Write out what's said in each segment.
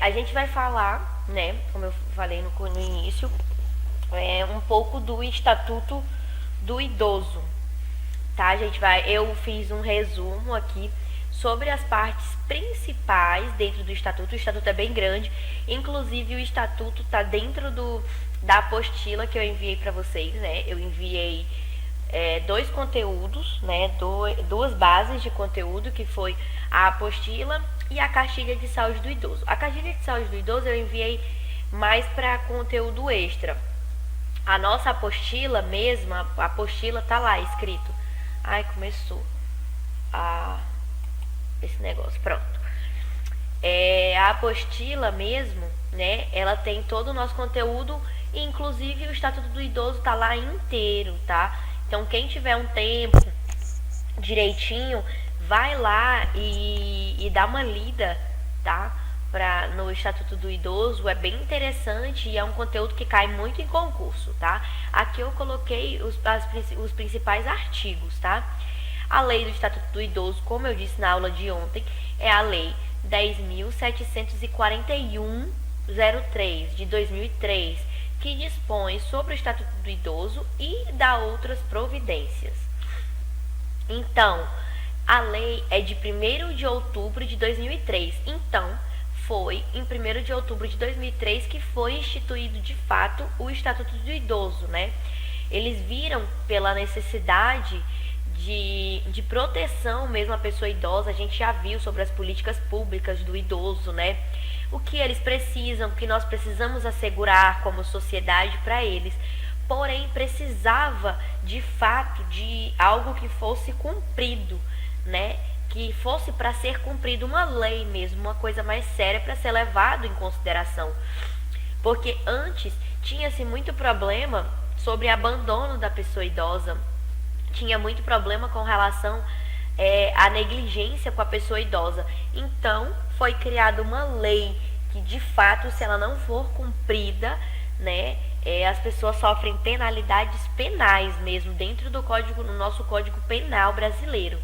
A gente vai falar, né, como eu falei no início, um pouco do Estatuto do Idoso, tá? Eu fiz um resumo aqui sobre as partes principais dentro do Estatuto. O Estatuto é bem grande, inclusive o Estatuto está dentro da apostila que eu enviei para vocês, né? Eu enviei dois conteúdos, né? Duas bases de conteúdo, que foi a apostila e a cartilha de saúde do idoso. A cartilha de saúde do idoso eu enviei mais para conteúdo extra. A nossa apostila mesmo, a apostila tá lá escrito. Ai, começou esse negócio, pronto. A apostila mesmo, né, ela tem todo o nosso conteúdo, inclusive o Estatuto do Idoso tá lá inteiro, tá? Então quem tiver um tempo direitinho, vai lá e dá uma lida, tá? No Estatuto do Idoso, é bem interessante e é um conteúdo que cai muito em concurso, tá? Aqui eu coloquei os principais artigos, tá? A lei do Estatuto do Idoso, como eu disse na aula de ontem, é a lei 10.741/03 de 2003, que dispõe sobre o Estatuto do Idoso e dá outras providências. Então, a lei é de 1º de outubro de 2003. Então, foi em 1º de outubro de 2003 que foi instituído de fato o Estatuto do Idoso, né? Eles viram pela necessidade de proteção mesmo à pessoa idosa. A gente já viu sobre as políticas públicas do idoso, né? O que eles precisam, o que nós precisamos assegurar como sociedade para eles. Porém, precisava de fato de algo que fosse cumprido, né? Que fosse para ser cumprido, uma lei mesmo, uma coisa mais séria para ser levado em consideração. Porque antes tinha-se muito problema sobre abandono da pessoa idosa, tinha muito problema com relação à negligência com a pessoa idosa. Então, foi criada uma lei que, de fato, se ela não for cumprida, né, as pessoas sofrem penalidades penais mesmo dentro do nosso Código Penal brasileiro,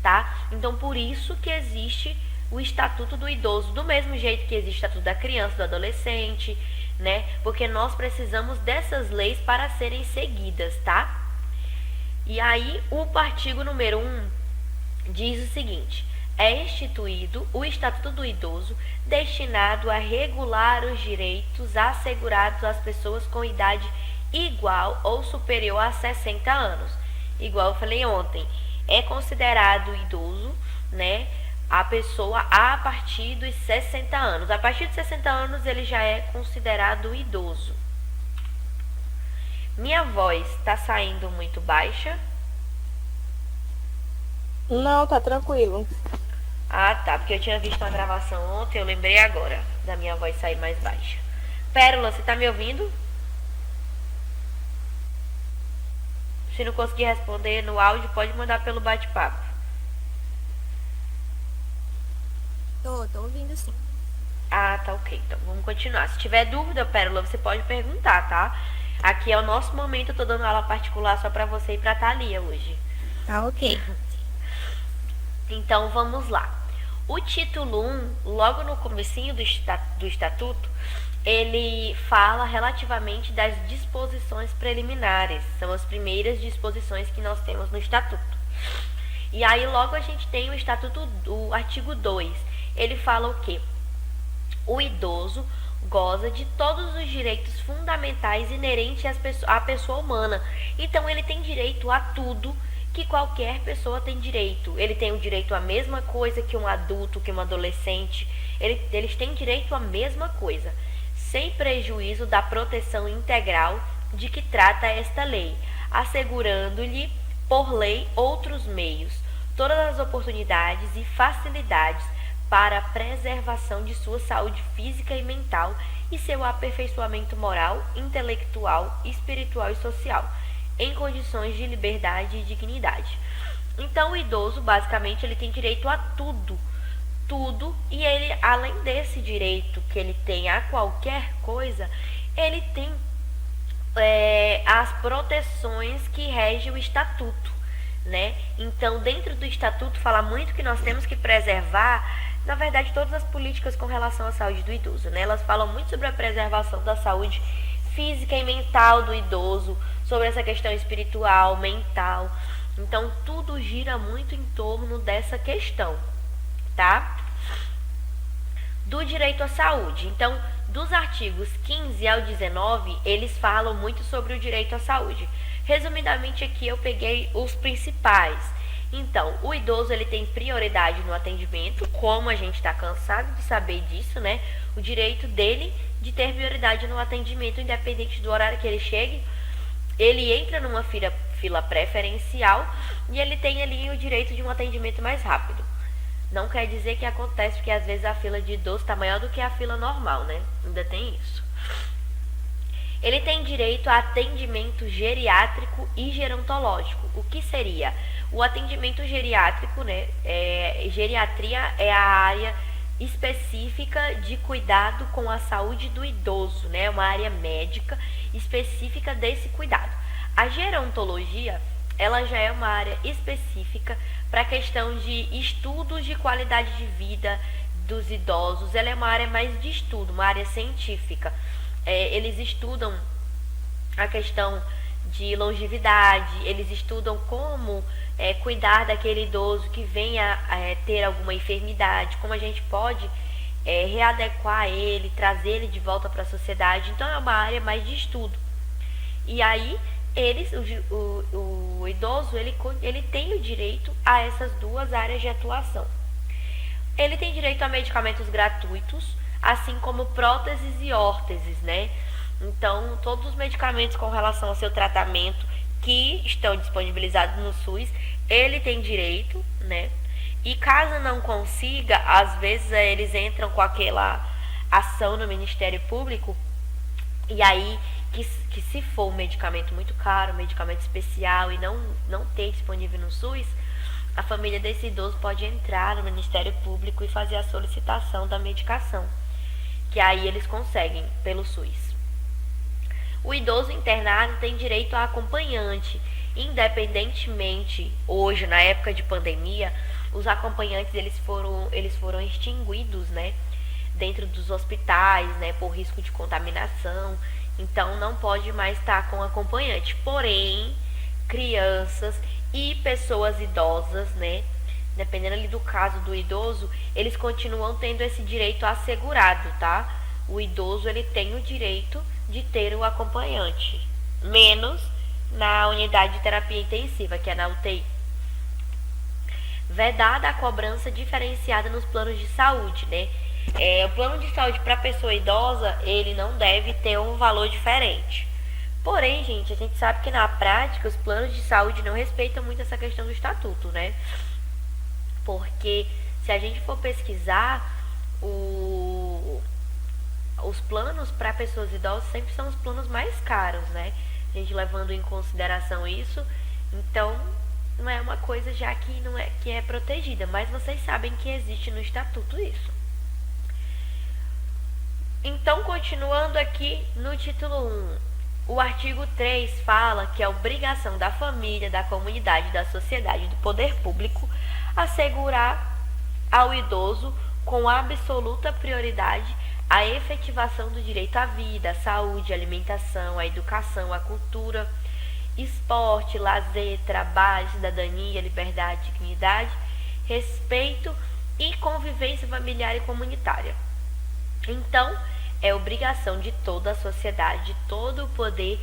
tá? Então, por isso que existe o Estatuto do Idoso, do mesmo jeito que existe o Estatuto da Criança, do Adolescente, né? Porque nós precisamos dessas leis para serem seguidas, tá? E aí, o artigo número 1 diz o seguinte: é instituído o Estatuto do Idoso, destinado a regular os direitos assegurados às pessoas com idade igual ou superior a 60 anos. Igual eu falei ontem, é considerado idoso, né, a pessoa a partir dos 60 anos. A partir de 60 anos ele já é considerado idoso. Minha voz está saindo muito baixa? Não, tá tranquilo. Ah, tá, porque eu tinha visto uma gravação ontem, eu lembrei agora da minha voz sair mais baixa. Pérola, você tá me ouvindo? Se não conseguir responder no áudio, pode mandar pelo bate-papo. Tô ouvindo sim. Ah, tá, ok. Então vamos continuar. Se tiver dúvida, Pérola, você pode perguntar, tá? Aqui é o nosso momento, eu tô dando aula particular só pra você e pra Thalia hoje. Tá ok. Então vamos lá. O título 1, logo no comecinho do estatuto, ele fala relativamente das disposições preliminares. São as primeiras disposições que nós temos no estatuto. E aí logo a gente tem o estatuto, o artigo 2. Ele fala o quê? O idoso goza de todos os direitos fundamentais inerentes à pessoa humana. Então ele tem direito a tudo que qualquer pessoa tem direito. Ele tem o direito à mesma coisa que um adulto, que um adolescente. Eles têm direito à mesma coisa, sem prejuízo da proteção integral de que trata esta lei, assegurando-lhe, por lei, outros meios, todas as oportunidades e facilidades para a preservação de sua saúde física e mental e seu aperfeiçoamento moral, intelectual, espiritual e social, em condições de liberdade e dignidade. Então, o idoso, basicamente, ele tem direito a tudo, e ele, além desse direito que ele tem a qualquer coisa, ele tem as proteções que regem o estatuto, né? Então, dentro do estatuto, fala muito que nós temos que preservar na verdade, todas as políticas com relação à saúde do idoso, né? Elas falam muito sobre a preservação da saúde física e mental do idoso, sobre essa questão espiritual, mental. Então, tudo gira muito em torno dessa questão, tá? Do direito à saúde. Então, dos artigos 15 ao 19, eles falam muito sobre o direito à saúde. Resumidamente, aqui eu peguei os principais. Então, o idoso ele tem prioridade no atendimento, como a gente está cansado de saber disso, né? O direito dele de ter prioridade no atendimento, independente do horário que ele chegue, ele entra numa fila preferencial e ele tem ali o direito de um atendimento mais rápido. Não quer dizer que acontece, porque às vezes a fila de idoso está maior do que a fila normal, né? Ainda tem isso. Ele tem direito a atendimento geriátrico e gerontológico. O que seria? O atendimento geriátrico, né? Geriatria é a área específica de cuidado com a saúde do idoso, né? Uma área médica específica desse cuidado. A gerontologia, ela já é uma área específica para a questão de estudos de qualidade de vida dos idosos. Ela é uma área mais de estudo, uma área científica. Eles estudam a questão de longevidade, eles estudam como cuidar daquele idoso que venha ter alguma enfermidade, como a gente pode readequar ele, trazer ele de volta para a sociedade. Então é uma área mais de estudo. E aí o idoso ele tem o direito a essas duas áreas de atuação. Ele tem direito a medicamentos gratuitos, assim como próteses e órteses, né? Então, todos os medicamentos com relação ao seu tratamento que estão disponibilizados no SUS, ele tem direito, né? E caso não consiga, às vezes eles entram com aquela ação no Ministério Público, e aí que se for um medicamento muito caro, um medicamento especial e não ter disponível no SUS, a família desse idoso pode entrar no Ministério Público e fazer a solicitação da medicação, que aí eles conseguem pelo SUS. O idoso internado tem direito a acompanhante, independentemente, hoje, na época de pandemia, os acompanhantes eles foram extinguidos, né, dentro dos hospitais, né, por risco de contaminação. Então, não pode mais estar com acompanhante. Porém, crianças e pessoas idosas, né, dependendo ali do caso do idoso, eles continuam tendo esse direito assegurado, tá? O idoso, ele tem o direito de ter o acompanhante, menos na unidade de terapia intensiva, que é na UTI. Vedada a cobrança diferenciada nos planos de saúde, né? O plano de saúde para pessoa idosa, ele não deve ter um valor diferente. Porém, gente, a gente sabe que na prática os planos de saúde não respeitam muito essa questão do estatuto, né? Porque se a gente for pesquisar, os planos para pessoas idosas sempre são os planos mais caros, né? A gente levando em consideração isso, então não é uma coisa já que é protegida, mas vocês sabem que existe no estatuto isso. Então, continuando aqui no título 1, o artigo 3 fala que é obrigação da família, da comunidade, da sociedade, do poder público assegurar ao idoso com absoluta prioridade a efetivação do direito à vida, à saúde, à alimentação, à educação, à cultura, esporte, lazer, trabalho, cidadania, liberdade, dignidade, respeito e convivência familiar e comunitária. Então, é obrigação de toda a sociedade, de todo o poder,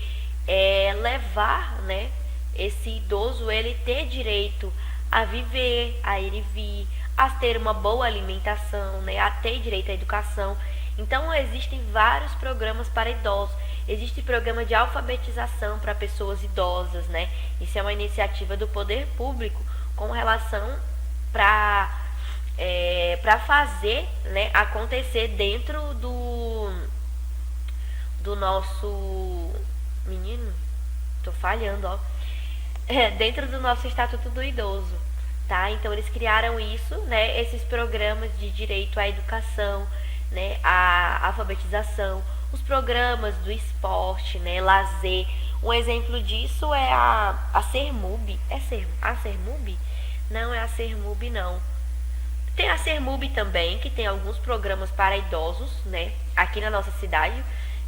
levar, né, esse idoso, ele ter direito a viver, a ir e vir, a ter uma boa alimentação, né, a ter direito à educação. Então, existem vários programas para idosos. Existe programa de alfabetização para pessoas idosas, né? Isso é uma iniciativa do poder público com relação para fazer, né, acontecer dentro do nosso tô falhando, ó, dentro do nosso Estatuto do Idoso, tá? Então eles criaram isso, né, esses programas de direito à educação, né, à alfabetização, os programas do esporte, né, lazer. Um exemplo disso é a Sermub. A Sermub? Não é a Sermub, não. Tem a Sermub também, que tem alguns programas para idosos, né? Aqui na nossa cidade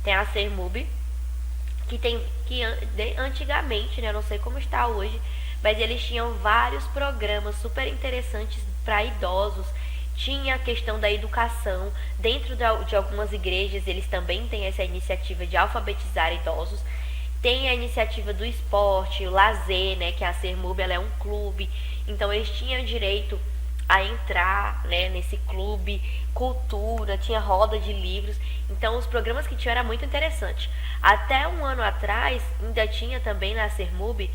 tem a Sermub, antigamente, né? Eu não sei como está hoje, mas eles tinham vários programas super interessantes para idosos. Tinha a questão da educação. Dentro de algumas igrejas, eles também têm essa iniciativa de alfabetizar idosos. Tem a iniciativa do esporte, o lazer, né, que a Sermub, ela é um clube. Então, eles tinham direito a entrar, né, nesse clube, cultura, tinha roda de livros. Então, os programas que tinham era muito interessante. Até um ano atrás, ainda tinha também na Sermub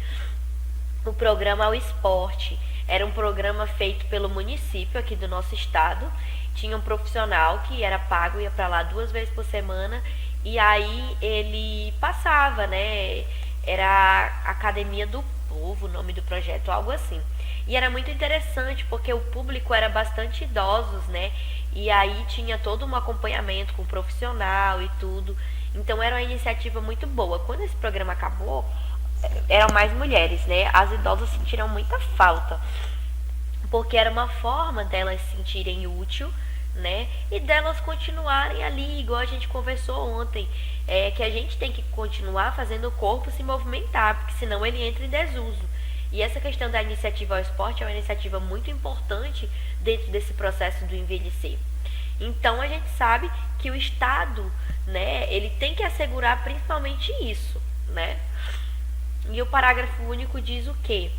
o programa ao esporte. Era um programa feito pelo município aqui do nosso estado. Tinha um profissional que era pago, ia para lá 2 vezes por semana. E aí ele passava, né? Era a Academia do Povo, o nome do projeto, algo assim. E era muito interessante porque o público era bastante idosos, né? E aí tinha todo um acompanhamento com o profissional e tudo. Então era uma iniciativa muito boa. Quando esse programa acabou, eram mais mulheres, né? As idosas sentiram muita falta, porque era uma forma delas se sentirem útil, né? E delas continuarem ali, igual a gente conversou ontem, que a gente tem que continuar fazendo o corpo se movimentar, porque senão ele entra em desuso. E essa questão da iniciativa ao esporte é uma iniciativa muito importante dentro desse processo do envelhecer. Então a gente sabe que o Estado, né, ele tem que assegurar principalmente isso, né? E o parágrafo único diz o quê?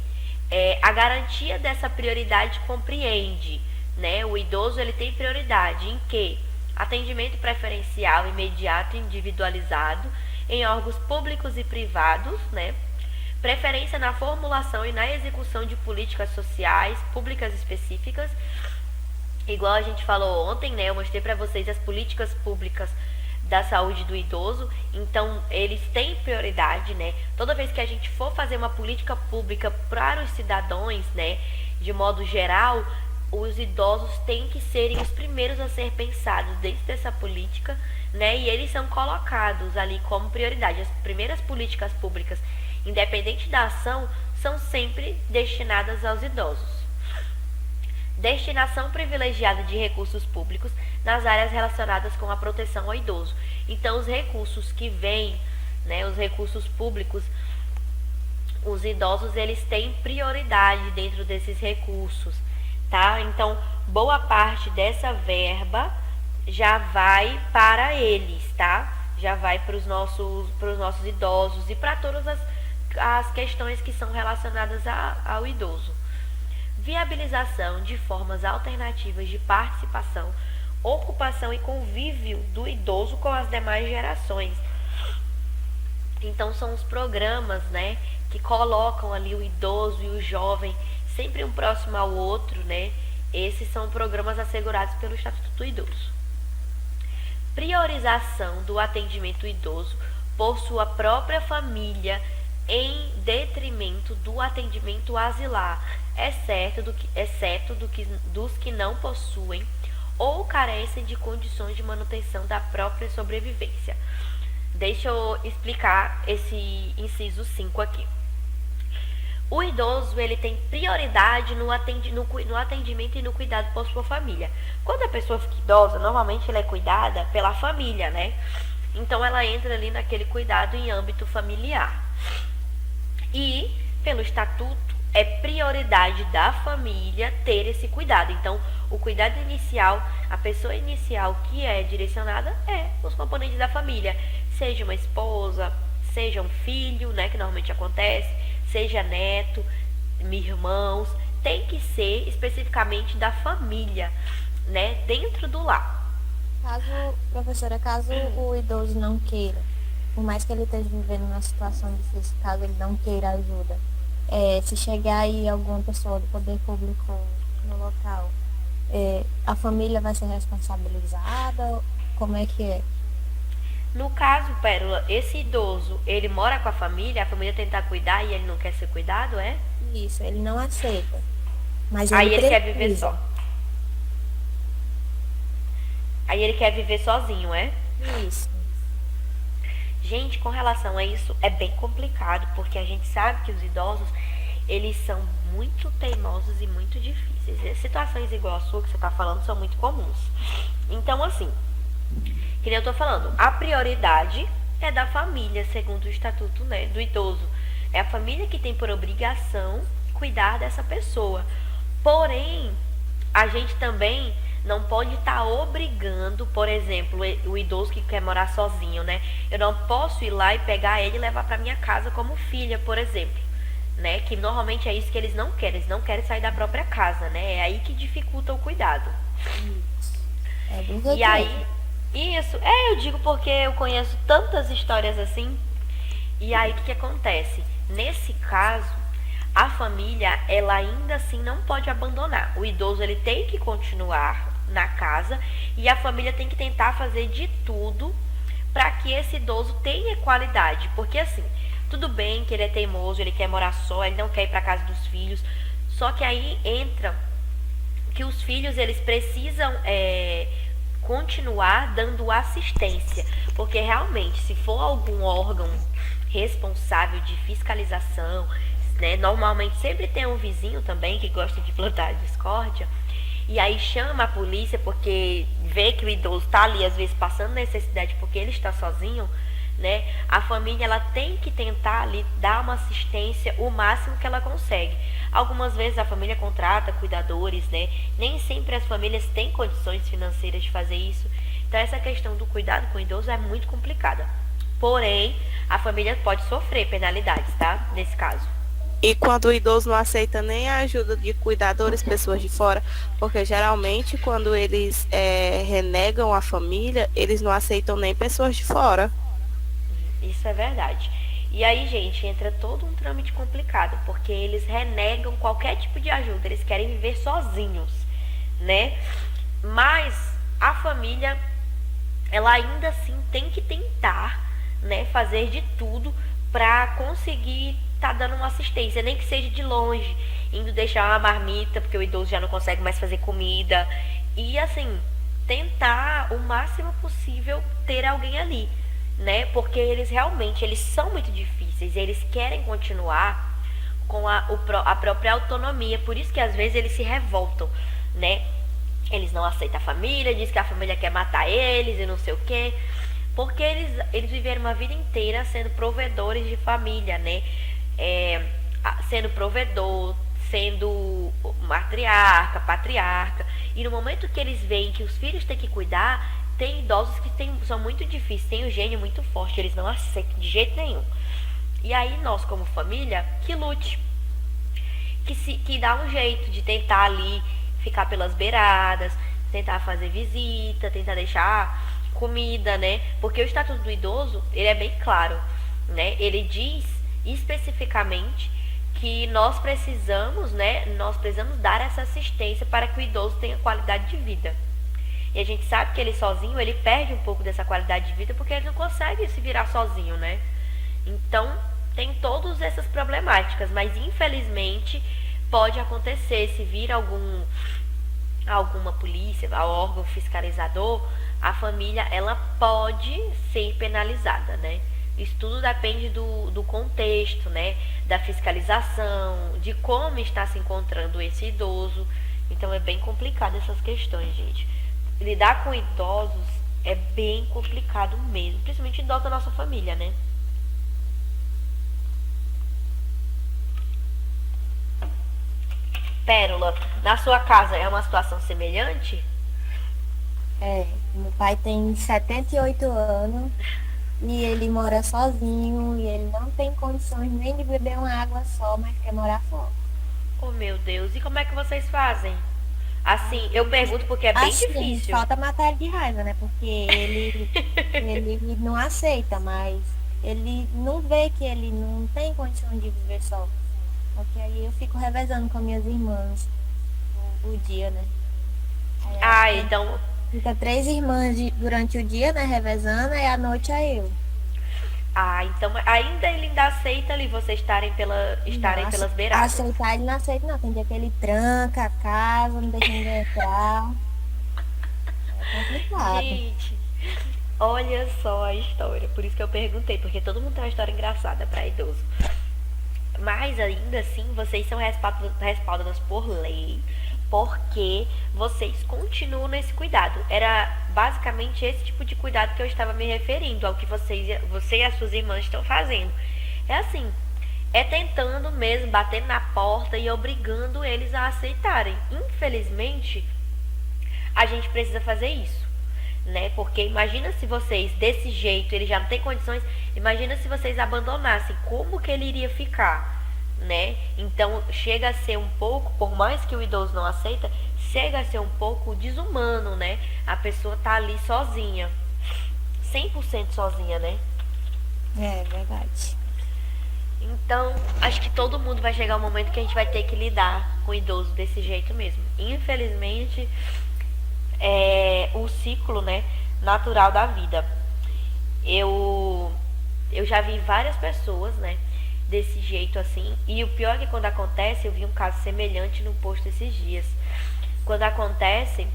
A garantia dessa prioridade compreende, né? O idoso ele tem prioridade em quê? Atendimento preferencial, imediato e individualizado em órgãos públicos e privados, né? Preferência na formulação e na execução de políticas sociais, públicas específicas. Igual a gente falou ontem, né? Eu mostrei para vocês as políticas públicas da saúde do idoso. Então, eles têm prioridade, né? Toda vez que a gente for fazer uma política pública para os cidadãos, né? De modo geral, os idosos têm que serem os primeiros a ser pensados dentro dessa política, né? E eles são colocados ali como prioridade. As primeiras políticas públicas, independente da ação, são sempre destinadas aos idosos. Destinação privilegiada de recursos públicos nas áreas relacionadas com a proteção ao idoso. Então, os recursos que vêm, né, os recursos públicos, os idosos, eles têm prioridade dentro desses recursos, tá? Então, boa parte dessa verba já vai para eles, tá? Já vai para os nossos idosos e para todas as questões que são relacionadas ao idoso. Viabilização de formas alternativas de participação, ocupação e convívio do idoso com as demais gerações. Então são os programas, né, que colocam ali o idoso e o jovem sempre um próximo ao outro, né? Esses são programas assegurados pelo Estatuto do Idoso. Priorização do atendimento idoso por sua própria família em detrimento do atendimento asilar, exceto dos que não possuem ou carecem de condições de manutenção da própria sobrevivência. Deixa eu explicar esse inciso 5 aqui. O idoso, ele tem prioridade no atendimento e no cuidado por sua família. Quando a pessoa fica idosa, normalmente ela é cuidada pela família, né? Então ela entra ali naquele cuidado em âmbito familiar. E, pelo estatuto, é prioridade da família ter esse cuidado. Então, o cuidado inicial, a pessoa inicial que é direcionada é os componentes da família. Seja uma esposa, seja um filho, né, que normalmente acontece, seja neto, irmãos, tem que ser especificamente da família, né, dentro do lar. Professora, caso o idoso não queira, por mais que ele esteja vivendo uma situação difícil, caso ele não queira ajuda, se chegar aí alguma pessoa do poder público no local, a família vai ser responsabilizada? Como é que é? No caso, Pérola, esse idoso, ele mora com a família tenta cuidar e ele não quer ser cuidado, é? Isso, ele não aceita. Mas aí ele precisa. quer viver só. Aí ele quer viver sozinho, é? Isso. Gente, com relação a isso, é bem complicado, porque a gente sabe que os idosos, eles são muito teimosos e muito difíceis. Situações igual a sua que você está falando são muito comuns. Então, assim, que nem eu tô falando, a prioridade é da família, segundo o estatuto, né, do idoso. É a família que tem por obrigação cuidar dessa pessoa. Porém, a gente também não pode estar obrigando, por exemplo, o idoso que quer morar sozinho, né? Eu não posso ir lá e pegar ele e levar para minha casa como filha, por exemplo, né? Que normalmente é isso que eles não querem sair da própria casa, né? É aí que dificulta o cuidado. E aí, isso, eu digo porque eu conheço tantas histórias assim. E aí o que acontece? Nesse caso, a família, ela ainda assim não pode abandonar. O idoso, ele tem que continuar na casa e a família tem que tentar fazer de tudo para que esse idoso tenha qualidade. Porque assim, tudo bem que ele é teimoso, ele quer morar só, ele não quer ir para casa dos filhos. Só que aí entra que os filhos, eles precisam continuar dando assistência. Porque realmente, se for algum órgão responsável de fiscalização, né, normalmente sempre tem um vizinho também que gosta de plantar discórdia, e aí chama a polícia porque vê que o idoso está ali, às vezes, passando necessidade porque ele está sozinho, né? A família, ela tem que tentar ali dar uma assistência o máximo que ela consegue. Algumas vezes a família contrata cuidadores, né? Nem sempre as famílias têm condições financeiras de fazer isso. Então essa questão do cuidado com o idoso é muito complicada. Porém, a família pode sofrer penalidades, tá? Nesse caso. E quando o idoso não aceita nem a ajuda de cuidadores, pessoas de fora, porque geralmente quando eles renegam a família, eles não aceitam nem pessoas de fora. Isso é verdade. E aí, gente, entra todo um trâmite complicado, porque eles renegam qualquer tipo de ajuda, eles querem viver sozinhos, né? Mas a família, ela ainda assim tem que tentar, né, fazer de tudo para conseguir tá dando uma assistência, nem que seja de longe, indo deixar uma marmita, porque o idoso já não consegue mais fazer comida, e assim, tentar o máximo possível ter alguém ali, né? Porque eles realmente, eles são muito difíceis, eles querem continuar com a própria autonomia, por isso que às vezes eles se revoltam, né? Eles não aceitam a família, diz que a família quer matar eles e não sei o quê, porque eles viveram uma vida inteira sendo provedores de família, né? Sendo provedor, sendo matriarca, patriarca, e no momento que eles veem que os filhos têm que cuidar, tem idosos que são muito difíceis, têm o gênio muito forte, eles não aceitam de jeito nenhum. E aí nós, como família, que lute, que dá um jeito de tentar ali ficar pelas beiradas, tentar fazer visita, tentar deixar comida, né? Porque o Estatuto do Idoso, ele é bem claro, né? Ele diz especificamente que nós precisamos, né? Nós precisamos dar essa assistência para que o idoso tenha qualidade de vida. E a gente sabe que ele sozinho, ele perde um pouco dessa qualidade de vida porque ele não consegue se virar sozinho, né? Então, tem todas essas problemáticas, mas infelizmente pode acontecer se vir alguma polícia, órgão fiscalizador, a família, ela pode ser penalizada, né? Isso tudo depende do contexto, né? Da fiscalização, de como está se encontrando esse idoso. Então é bem complicado essas questões, gente. Lidar com idosos é bem complicado mesmo, principalmente idosos da nossa família, né? Pérola, na sua casa é uma situação semelhante? Meu pai tem 78 anos e ele mora sozinho e ele não tem condições nem de beber uma água só, mas quer morar fora. Oh, meu Deus, e como é que vocês fazem? Assim, eu pergunto porque é bem difícil. Falta matar ele de raiva, né? Porque ele não aceita, mas ele não vê que ele não tem condição de viver só. Porque aí eu fico revezando com minhas irmãs o dia, né? Aí, então... Fica 3 irmãs durante o dia, né, revezando, e à noite é eu. Então ainda ele ainda aceita ali vocês estarem pelas beiradas. Aceitar ele não aceita, não. Tem dia que ele tranca a casa, não deixa ninguém entrar. É complicado. Gente, olha só a história. Por isso que eu perguntei, porque todo mundo tem uma história engraçada para idoso. Mas ainda assim, vocês são respaldadas por lei, porque vocês continuam nesse cuidado. Era basicamente esse tipo de cuidado que eu estava me referindo, ao que você e as suas irmãs estão fazendo. É assim, é tentando mesmo, batendo na porta e obrigando eles a aceitarem. Infelizmente, a gente precisa fazer isso, né? Porque imagina se vocês, desse jeito, ele já não tem condições, imagina se vocês abandonassem, como que ele iria ficar, né? Então, chega a ser um pouco, por mais que o idoso não aceita, chega a ser um pouco desumano, né? A pessoa tá ali sozinha, 100% sozinha, né? É verdade. Então, acho que todo mundo vai chegar um momento que a gente vai ter que lidar com o idoso desse jeito mesmo. Infelizmente, é o ciclo, né, natural da vida. Eu já vi várias pessoas, né, desse jeito assim. E o pior é que quando acontece, eu vi um caso semelhante no posto esses dias. Quando acontece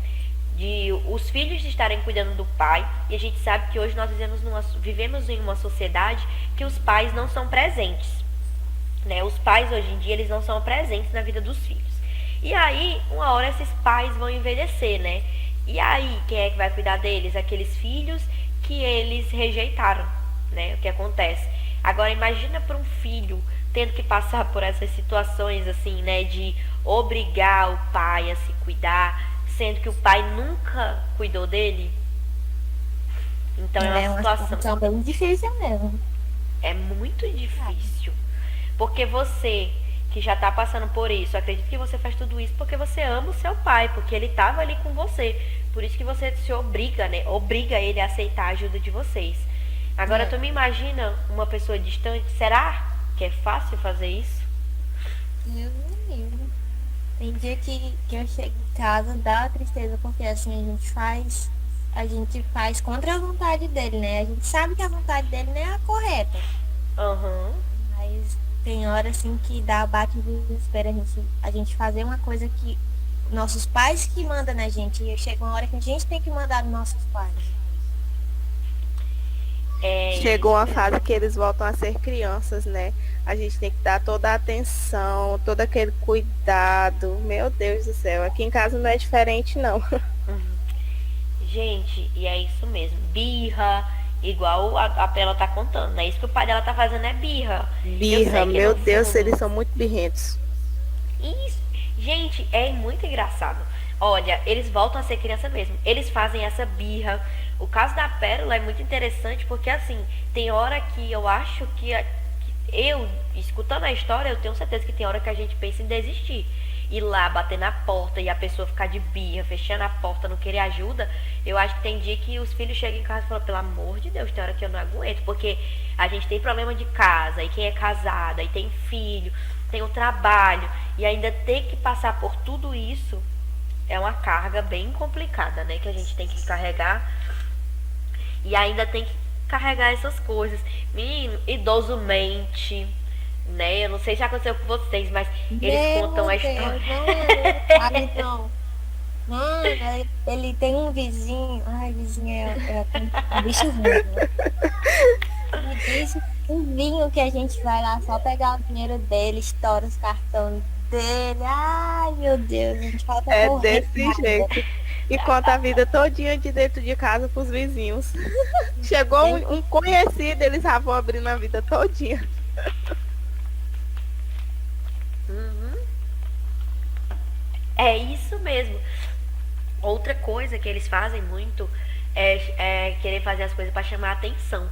de os filhos estarem cuidando do pai, e a gente sabe que hoje nós vivemos em uma sociedade que os pais não são presentes, né? Os pais hoje em dia, eles não são presentes na vida dos filhos. E aí, uma hora esses pais vão envelhecer, né? E aí, quem é que vai cuidar deles? Aqueles filhos que eles rejeitaram, né? O que acontece? Agora, imagina para um filho tendo que passar por essas situações, assim, né? De obrigar o pai a se cuidar, sendo que o pai nunca cuidou dele. Então, é uma situação bem difícil mesmo. É muito difícil. Porque você, que já tá passando por isso, acredito que você faz tudo isso porque você ama o seu pai, porque ele tava ali com você. Por isso que você se obriga, né? Obriga ele a aceitar a ajuda de vocês. Agora, tu me imagina uma pessoa distante? Será que é fácil fazer isso? Eu não lembro. Tem dia que eu chego em casa, dá tristeza, porque assim a gente faz contra a vontade dele, né? A gente sabe que a vontade dele não é a correta. Uhum. Mas tem hora assim que bate o desespero a gente fazer uma coisa que nossos pais que mandam na gente. E chega uma hora que a gente tem que mandar nos nossos pais. Chegou uma fase que eles voltam a ser crianças, né? A gente tem que dar toda a atenção, todo aquele cuidado. Meu Deus do céu, aqui em casa não é diferente, não. Uhum. Gente, e é isso mesmo. Birra, igual a Pela tá contando, né? Isso que o pai dela tá fazendo é birra. Birra, meu Deus, eles são muito birrentos. Isso, gente, é muito engraçado. Olha, eles voltam a ser criança mesmo. Eles fazem essa birra. O caso da Pérola é muito interessante porque, assim, tem hora que eu acho que eu, escutando a história, eu tenho certeza que tem hora que a gente pensa em desistir. Ir lá, bater na porta e a pessoa ficar de birra, fechando a porta, não querer ajuda. Eu acho que tem dia que os filhos chegam em casa e falam, pelo amor de Deus, tem hora que eu não aguento. Porque a gente tem problema de casa, e quem é casada, e tem filho, tem o trabalho, e ainda ter que passar por tudo isso é uma carga bem complicada, né? Que a gente tem que carregar. E ainda tem que carregar essas coisas. Menino, idoso mente, né? Eu não sei se já aconteceu com vocês, mas eles contam a história. Não. Mano, ele tem um vizinho. Ai, vizinho é um bicho ruim, né? Ele disse um vinho que a gente vai lá só pegar o dinheiro dele, estoura os cartões dele. Ai, meu Deus, a gente falta correr. Desse jeito. E conta a vida todinha de dentro de casa pros vizinhos. Chegou um conhecido, eles já vão abrindo a vida todinha. Uhum. É isso mesmo. Outra coisa que eles fazem muito é querer fazer as coisas para chamar a atenção.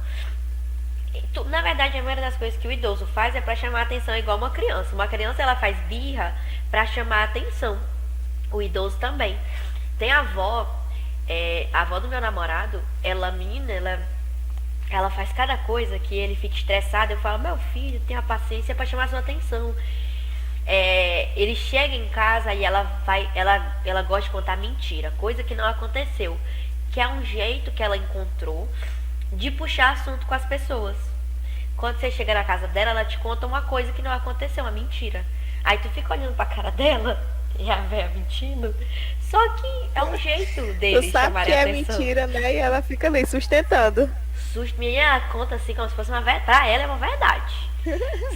Na verdade, a maioria das coisas que o idoso faz é para chamar a atenção, igual uma criança. Uma criança, ela faz birra para chamar a atenção. O idoso também. Tem a avó do meu namorado, ela faz cada coisa que ele fica estressado. Eu falo, meu filho, tenha paciência para chamar a sua atenção. Ele chega em casa e ela gosta de contar mentira, coisa que não aconteceu, que é um jeito que ela encontrou de puxar assunto com as pessoas. Quando você chega na casa dela, ela te conta uma coisa que não aconteceu, uma mentira. Aí tu fica olhando pra cara dela e a véia mentindo. Só que é um jeito dele tu sabe chamar que a é atenção. Mentira, né? E ela fica ali sustentando. susto. Minha conta assim como se fosse uma verdade. Pra ela é uma verdade.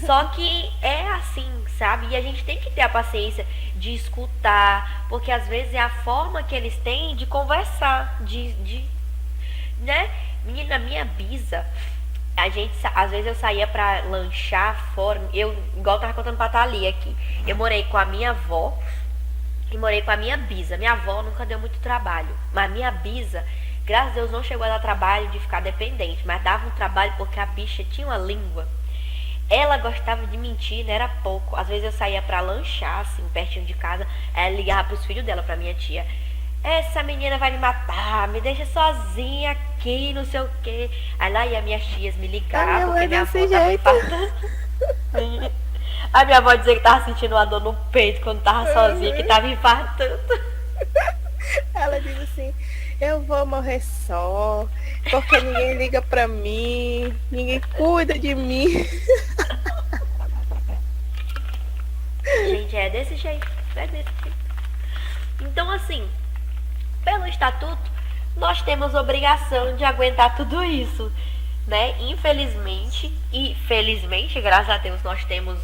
Só que é assim, sabe? E a gente tem que ter a paciência de escutar, porque às vezes é a forma que eles têm de conversar, né? Menina, minha bisa, às vezes eu saía pra lanchar fora, igual eu tava contando pra Thalia aqui, eu morei com a minha avó e morei com a minha bisa. Minha avó nunca deu muito trabalho, mas minha bisa, graças a Deus, não chegou a dar trabalho de ficar dependente, mas dava um trabalho porque a bicha tinha uma língua. Ela gostava de mentir, não era pouco. Às vezes eu saía pra lanchar, assim, pertinho de casa. Ela ligava pros filhos dela, pra minha tia. Essa menina vai me matar, me deixa sozinha aqui, não sei o quê. Aí lá ia minhas tias me ligar, porque minha avó tava infartando. A minha avó dizia que tava sentindo uma dor no peito quando tava sozinha, que tava infartando. Ela diz assim, eu vou morrer só, porque ninguém liga pra mim, ninguém cuida de mim. Gente, é desse jeito. Então, assim, pelo estatuto, nós temos obrigação de aguentar tudo isso, né? Infelizmente e felizmente, graças a Deus, nós temos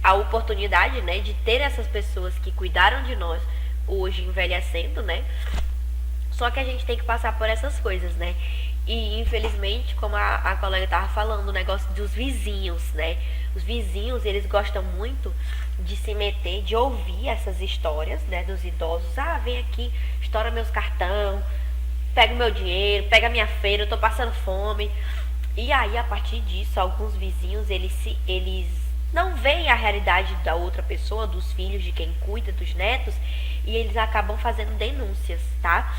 a oportunidade, né, de ter essas pessoas que cuidaram de nós hoje envelhecendo, né? Só que a gente tem que passar por essas coisas, né? E infelizmente, como a colega tava falando, o negócio dos vizinhos, né? Os vizinhos, eles gostam muito de se meter, de ouvir essas histórias, né, dos idosos. Ah, vem aqui, estoura meus cartão, pega o meu dinheiro, pega a minha feira, eu tô passando fome. E aí, a partir disso, alguns vizinhos, eles não veem a realidade da outra pessoa, dos filhos, de quem cuida, dos netos, e eles acabam fazendo denúncias, tá?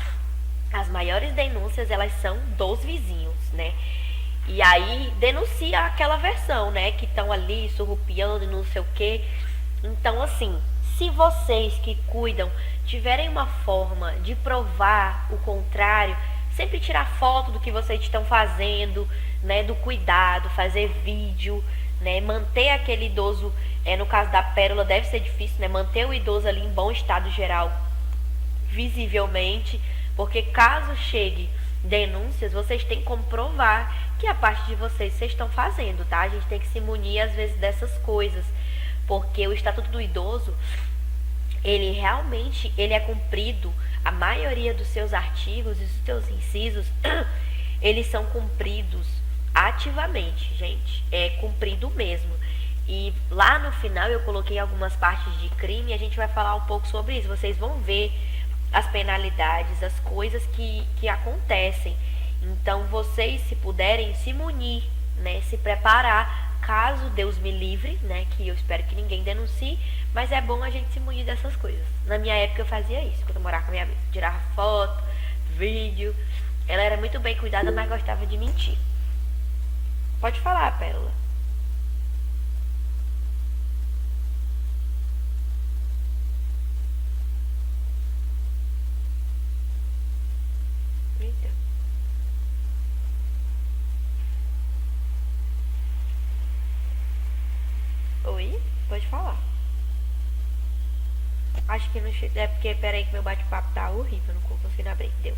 As maiores denúncias, elas são dos vizinhos, né? E aí, denuncia aquela versão, né? Que estão ali surrupiando e não sei o quê. Então, assim, se vocês que cuidam tiverem uma forma de provar o contrário, sempre tirar foto do que vocês estão fazendo, né? Do cuidado, fazer vídeo, né? Manter aquele idoso, no caso da Pérola deve ser difícil, né? Manter o idoso ali em bom estado geral, visivelmente, porque caso chegue denúncias, vocês têm que comprovar que a parte de vocês estão fazendo, tá? A gente tem que se munir às vezes dessas coisas, porque o Estatuto do Idoso, ele realmente, ele é cumprido, a maioria dos seus artigos e dos seus incisos, eles são cumpridos ativamente, gente, é cumprido mesmo. E lá no final eu coloquei algumas partes de crime e a gente vai falar um pouco sobre isso, vocês vão ver as penalidades, as coisas que acontecem. Então, vocês, se puderem, se munir, né, se preparar, caso Deus me livre, né, que eu espero que ninguém denuncie, mas é bom a gente se munir dessas coisas. Na minha época eu fazia isso, quando eu morava com a minha amiga, tirava foto, vídeo. Ela era muito bem cuidada, mas gostava de mentir. Pode falar, Pérola. Oi? Pode falar. Acho que não... É porque, peraí, que meu bate-papo tá horrível, não consegui abrir. Deu.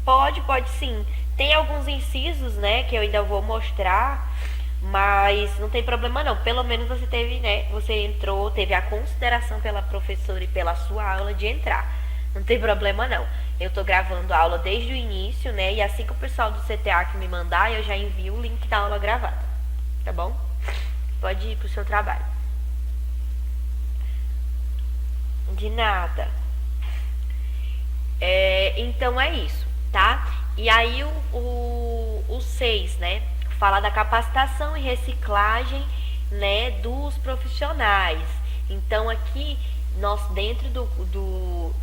Pode sim. Tem alguns incisos, né, que eu ainda vou mostrar, mas não tem problema não. Pelo menos você teve, né, você entrou, teve a consideração pela professora e pela sua aula de entrar. Não tem problema não. Eu tô gravando a aula desde o início, né, e assim que o pessoal do CTA que me mandar, eu já envio o link da aula gravada. Tá bom? Pode ir pro seu trabalho. De nada. Então é isso, tá? E aí o 6, né? Fala da capacitação e reciclagem, né, dos profissionais. Então aqui, nós dentro do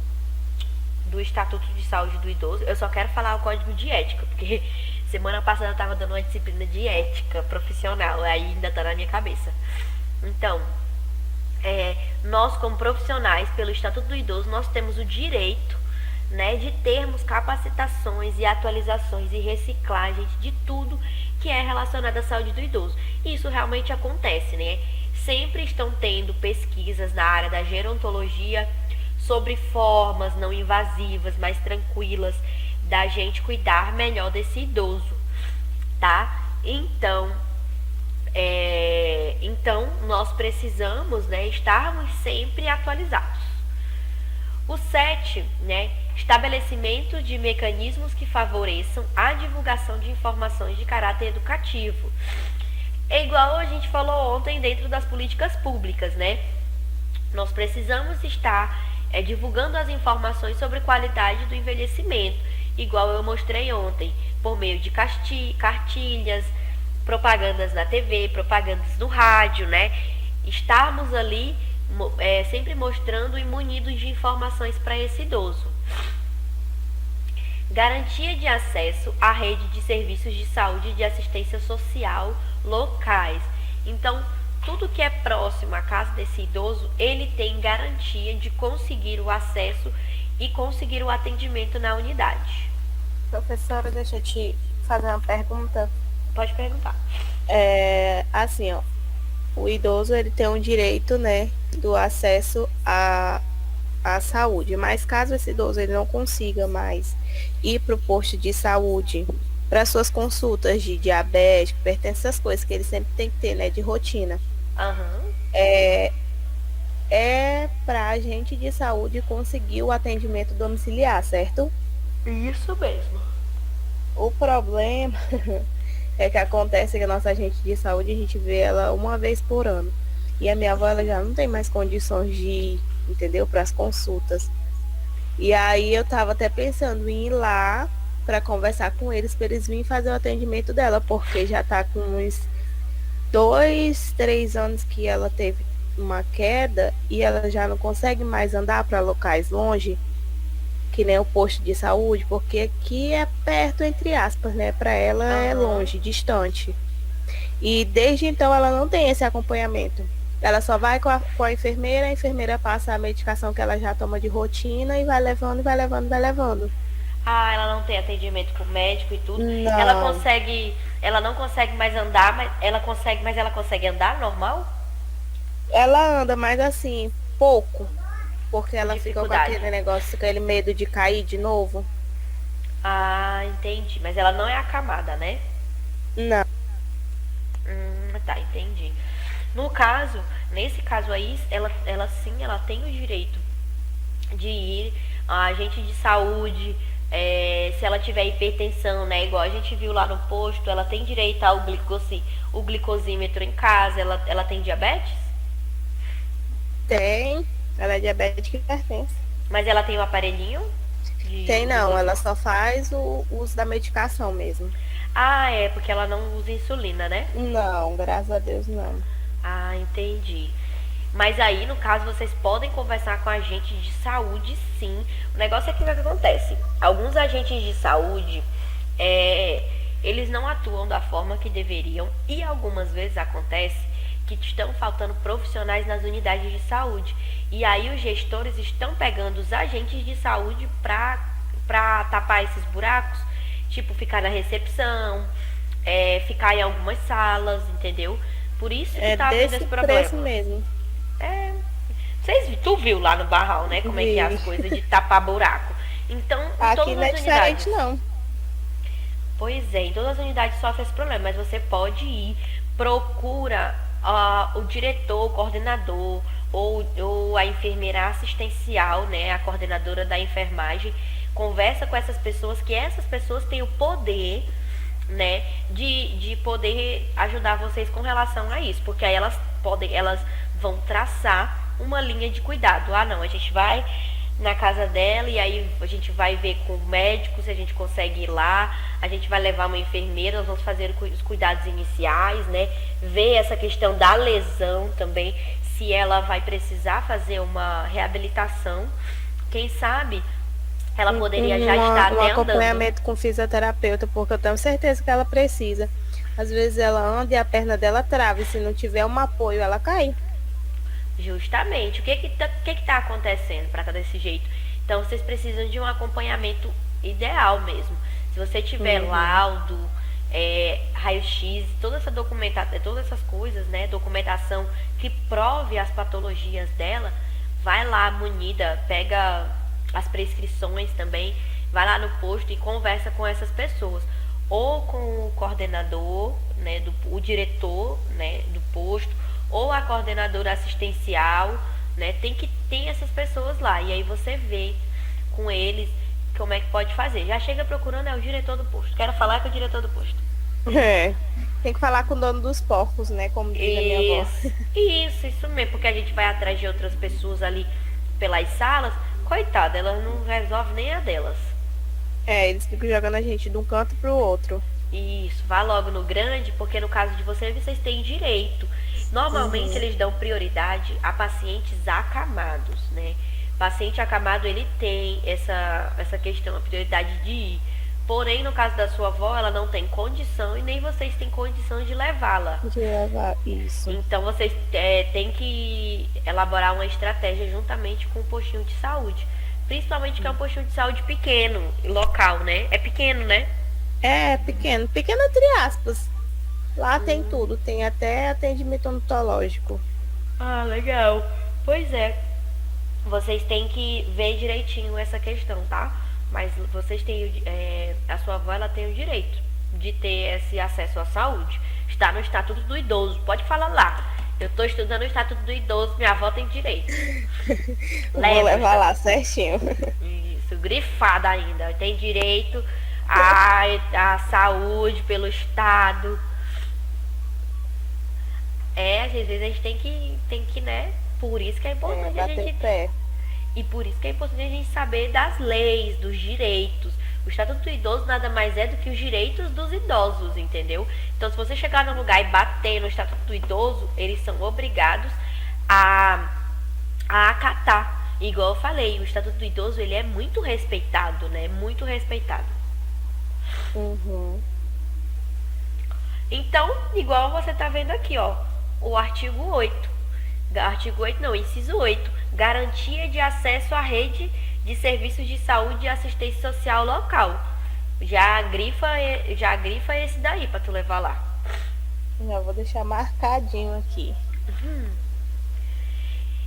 Estatuto de Saúde do Idoso, eu só quero falar o código de ética, porque semana passada eu tava dando uma disciplina de ética profissional, aí ainda tá na minha cabeça. Então, nós como profissionais, pelo Estatuto do Idoso, nós temos o direito, né, de termos capacitações e atualizações e reciclagens de tudo que é relacionado à saúde do idoso. E isso realmente acontece, né? Sempre estão tendo pesquisas na área da gerontologia sobre formas não invasivas, mais tranquilas, da gente cuidar melhor desse idoso, tá? Então nós precisamos, né, estarmos sempre atualizados. O 7, né, estabelecimento de mecanismos que favoreçam a divulgação de informações de caráter educativo. É igual a gente falou ontem dentro das políticas públicas, né? Nós precisamos estar divulgando as informações sobre qualidade do envelhecimento, igual eu mostrei ontem, por meio de cartilhas, propagandas na TV, propagandas no rádio, né? Estarmos ali sempre mostrando e munidos de informações para esse idoso. Garantia de acesso à rede de serviços de saúde e de assistência social locais. Então, tudo que é próximo à casa desse idoso, ele tem garantia de conseguir o acesso e conseguir o atendimento na unidade. Professora, deixa eu te fazer uma pergunta. Pode perguntar. Assim, ó, o idoso ele tem um direito, né, do acesso à saúde, mas caso esse idoso ele não consiga mais ir para o posto de saúde para suas consultas de diabetes, hipertensão, essas coisas que ele sempre tem que ter, né, de rotina. Uhum. É para agente de saúde conseguir o atendimento domiciliar, certo? Isso mesmo. O problema é que acontece que a nossa agente de saúde, a gente vê ela uma vez por ano. E a minha avó, ela já não tem mais condições de ir, entendeu? Para as consultas. E aí eu tava até pensando em ir lá para conversar com eles, para eles virem fazer o atendimento dela, porque já tá com uns 2, 3 anos que ela teve uma queda e ela já não consegue mais andar para locais longe, que nem o posto de saúde, porque aqui é perto, entre aspas, né? Para ela é longe, distante. E desde então ela não tem esse acompanhamento. Ela só vai com a enfermeira passa a medicação que ela já toma de rotina e vai levando, e vai levando, vai levando. Ah, ela não tem atendimento com médico e tudo. Não. Ela não consegue mais andar, mas ela consegue andar normal? Ela anda, mas assim, pouco. Porque ela fica com aquele negócio, com aquele medo de cair de novo. Ah, entendi. Mas ela não é acamada, né? Não. Tá, entendi. Nesse caso aí, ela sim, ela tem o direito de ir a agente de saúde, se ela tiver hipertensão, né? Igual a gente viu lá no posto, ela tem direito ao glicosímetro em casa. Ela tem diabetes? Tem. Ela é diabética e hipertensa. Mas ela tem um aparelhinho? Tem não, ela só faz o uso da medicação mesmo. Ah, é, porque ela não usa insulina, né? Não, graças a Deus não. Ah, entendi. Mas aí, no caso, vocês podem conversar com agentes de saúde, sim. O negócio é que o que acontece? Alguns agentes de saúde, eles não atuam da forma que deveriam e algumas vezes acontece que estão faltando profissionais nas unidades de saúde. E aí os gestores estão pegando os agentes de saúde para tapar esses buracos, tipo ficar na recepção, ficar em algumas salas, entendeu? Por isso que tá tendo esse problema. Preço mesmo. Tu viu lá no Barral, né? Como é que é as coisas de tapar buraco. Então, em aqui todas não é as unidades. diferente, não. Pois é, em todas as unidades sofre esse problema, mas você pode ir, procura o diretor, o coordenador ou a enfermeira assistencial, né, a coordenadora da enfermagem, conversa com essas pessoas, que essas pessoas têm o poder, né, de poder ajudar vocês com relação a isso, porque aí elas vão traçar uma linha de cuidado. Ah, não, a gente vai na casa dela e aí a gente vai ver com o médico se a gente consegue ir lá, a gente vai levar uma enfermeira, nós vamos fazer os cuidados iniciais, né, ver essa questão da lesão também, se ela vai precisar fazer uma reabilitação, quem sabe ela poderia já estar até andando. Um acompanhamento com fisioterapeuta, porque eu tenho certeza que ela precisa. Às vezes ela anda e a perna dela trava, e se não tiver um apoio, ela cai. Justamente. O que tá acontecendo para estar desse jeito? Então, vocês precisam de um acompanhamento ideal mesmo. Se você tiver laudo, raio-x, toda essa documentação, todas essas coisas, né, documentação que prove as patologias dela, vai lá munida, pega as prescrições também, vai lá no posto e conversa com essas pessoas, ou com o coordenador, né, o diretor, né, do posto, ou a coordenadora assistencial, né, tem essas pessoas lá, e aí você vê com eles como é que pode fazer. Já chega procurando o diretor do posto. Quero falar com o diretor do posto. É. Tem que falar com o dono dos porcos, né? Como diz a minha avó. Isso mesmo, porque a gente vai atrás de outras pessoas ali pelas salas. Coitada, elas não resolvem nem a delas. Eles ficam jogando a gente de um canto pro outro. Isso, vá logo no grande, porque no caso de vocês têm direito. Normalmente eles dão prioridade a pacientes acamados, né? Paciente acamado, ele tem essa questão, a prioridade de ir. Porém, no caso da sua avó, ela não tem condição e nem vocês têm condição de levá-la. De levar, isso. Então, vocês têm que elaborar uma estratégia juntamente com o postinho de saúde. Principalmente que é um postinho de saúde pequeno, local, né? É pequeno, né? É, pequeno. Pequeno entre aspas. Lá tem tudo. Tem até atendimento odontológico. Ah, legal. Pois é. Vocês têm que ver direitinho essa questão, tá? Mas vocês têm, a sua avó, ela tem o direito de ter esse acesso à saúde. Está no Estatuto do Idoso. Pode falar lá. Eu estou estudando o Estatuto do Idoso, minha avó tem direito. Vou levar lá certinho. Isso, grifada ainda. Tem direito à saúde pelo Estado. Às vezes a gente tem que, né? Por isso que é importante a gente... pé. E por isso que é importante a gente saber das leis, dos direitos. O Estatuto do Idoso nada mais é do que os direitos dos idosos, entendeu? Então, se você chegar num lugar e bater no Estatuto do Idoso, eles são obrigados a acatar. Igual eu falei, o Estatuto do Idoso, ele é muito respeitado, né? Muito respeitado. Então, igual você tá vendo aqui, ó, o artigo 8. Artigo 8 não, inciso 8. Garantia de acesso à rede de serviços de saúde e assistência social local. Já grifa esse daí pra tu levar lá. Já vou deixar marcadinho aqui.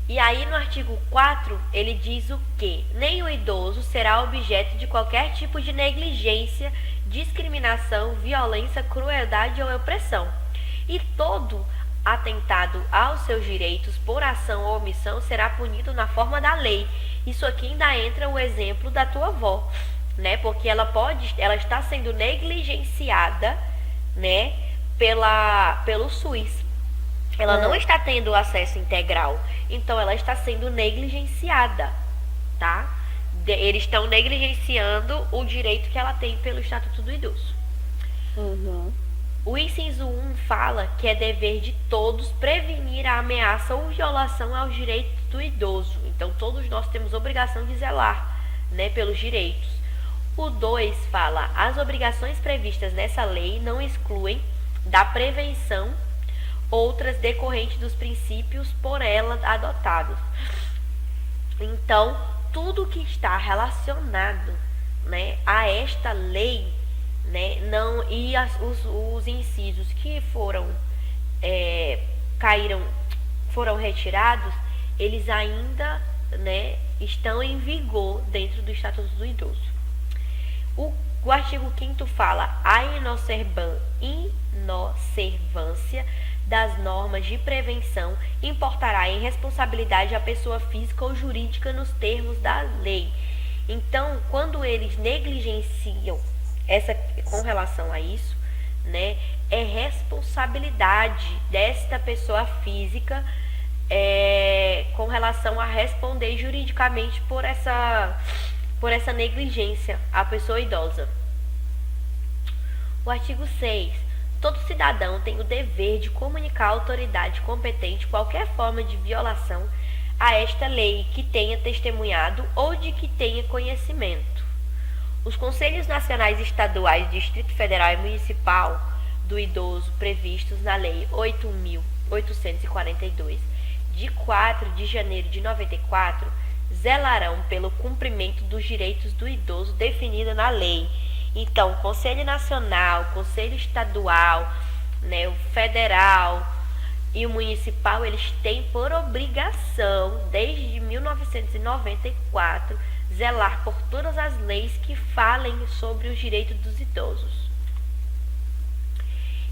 E aí no artigo 4, ele diz o quê? Nem o idoso será objeto de qualquer tipo de negligência, discriminação, violência, crueldade ou opressão. E todo atentado aos seus direitos por ação ou omissão será punido na forma da lei. Isso aqui ainda entra o exemplo da tua avó, né? Porque ela está sendo negligenciada, né, pelo SUS. Ela não está tendo acesso integral, então ela está sendo negligenciada, tá? Eles estão negligenciando o direito que ela tem pelo Estatuto do Idoso. O inciso 1 fala que é dever de todos prevenir a ameaça ou violação aos direitos do idoso. Então, todos nós temos obrigação de zelar, né, pelos direitos. O 2 fala, as obrigações previstas nessa lei não excluem da prevenção outras decorrentes dos princípios por ela adotados. Então, tudo que está relacionado, né, a esta lei, né, não, e os incisos que foram retirados, eles ainda, né, estão em vigor dentro do Estatuto do Idoso. O artigo 5º fala a inobservância das normas de prevenção importará em responsabilidade a pessoa física ou jurídica nos termos da lei. Então, quando eles negligenciam com relação a isso, né, é responsabilidade desta pessoa física com relação a responder juridicamente por essa negligência à pessoa idosa. O artigo 6. Todo cidadão tem o dever de comunicar à autoridade competente qualquer forma de violação a esta lei que tenha testemunhado ou de que tenha conhecimento. Os Conselhos Nacionais e Estaduais, Distrito Federal e Municipal do Idoso previstos na Lei 8.842, de 4 de janeiro de 94, zelarão pelo cumprimento dos direitos do idoso definido na lei. Então, o Conselho Nacional, o Conselho Estadual, né, o Federal e o Municipal, eles têm por obrigação, desde 1994, zelar por todas as leis que falem sobre os direitos dos idosos.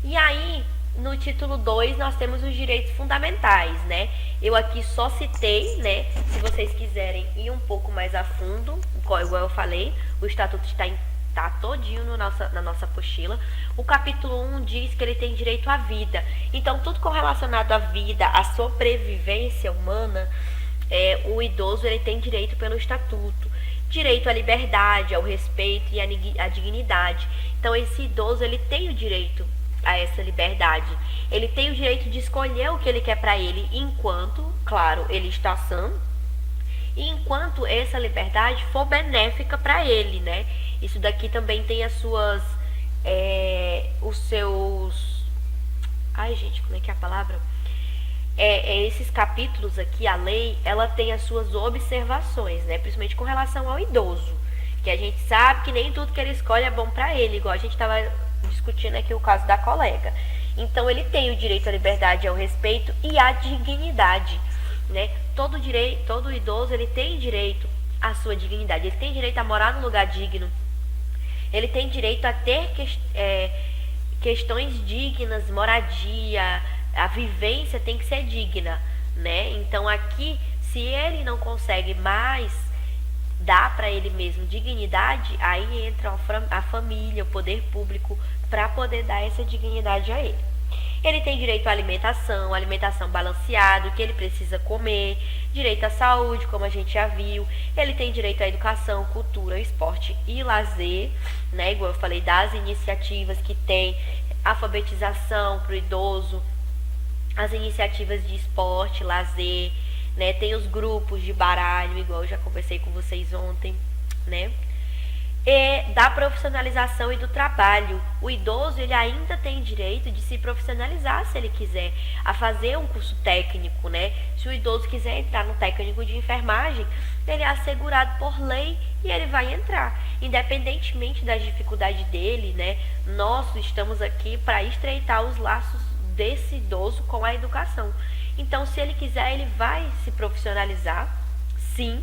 E aí, no título 2, nós temos os direitos fundamentais, né? Eu aqui só citei, né? Se vocês quiserem ir um pouco mais a fundo, igual eu falei, o Estatuto está todinho na nossa apostila. O capítulo 1 diz que ele tem direito à vida. Então, tudo correlacionado à vida, à sobrevivência humana, o idoso ele tem direito pelo Estatuto. Direito à liberdade, ao respeito e à dignidade. Então, esse idoso ele tem o direito a essa liberdade. Ele tem o direito de escolher o que ele quer para ele, enquanto, claro, ele está sã, e enquanto essa liberdade for benéfica para ele, né? Isso daqui também tem as suas, os seus, ai gente, como é que é a palavra? Esses capítulos aqui, a lei, ela tem as suas observações, né? Principalmente com relação ao idoso, que a gente sabe que nem tudo que ele escolhe é bom para ele, igual a gente estava discutindo aqui o caso da colega. Então ele tem o direito à liberdade, ao respeito e à dignidade, né? Todo idoso ele tem direito à sua dignidade, ele tem direito a morar num lugar digno, ele tem direito a ter questões dignas, moradia, a vivência tem que ser digna, né? Então aqui, se ele não consegue mais dar para ele mesmo dignidade, aí entra a família, o poder público, para poder dar essa dignidade a ele. Ele tem direito à alimentação balanceada, o que ele precisa comer, direito à saúde, como a gente já viu, ele tem direito à educação, cultura, esporte e lazer, né? Igual eu falei, das iniciativas que tem, alfabetização para o idoso, as iniciativas de esporte, lazer, né? Tem os grupos de baralho, igual eu já conversei com vocês ontem, né? E da profissionalização e do trabalho. O idoso ele ainda tem direito de se profissionalizar se ele quiser, a fazer um curso técnico, né? Se o idoso quiser entrar no técnico de enfermagem, ele é assegurado por lei e ele vai entrar, independentemente das dificuldades dele, né? Nós estamos aqui para estreitar os laços desse idoso com a educação. Então, se ele quiser, ele vai se profissionalizar, sim,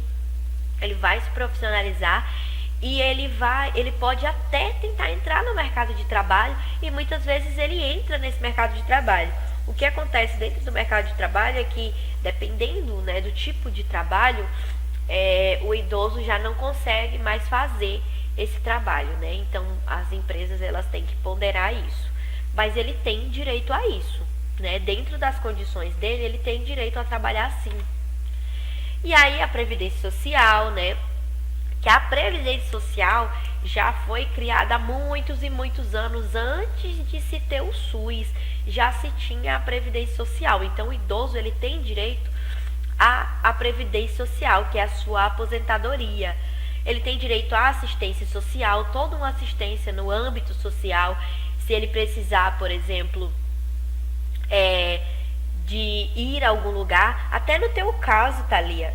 ele vai se profissionalizar. E ele pode até tentar entrar no mercado de trabalho e muitas vezes ele entra nesse mercado de trabalho. O que acontece dentro do mercado de trabalho é que, dependendo, né, do tipo de trabalho, o idoso já não consegue mais fazer esse trabalho, né? Então, as empresas elas têm que ponderar isso. Mas ele tem direito a isso, né? Dentro das condições dele, ele tem direito a trabalhar sim. E aí, a Previdência Social, né? Que a Previdência Social já foi criada há muitos e muitos anos antes de se ter o SUS, já se tinha a Previdência Social. Então, o idoso ele tem direito à Previdência Social, que é a sua aposentadoria. Ele tem direito à assistência social, toda uma assistência no âmbito social, se ele precisar, por exemplo, de ir a algum lugar, até no teu caso, Thalia,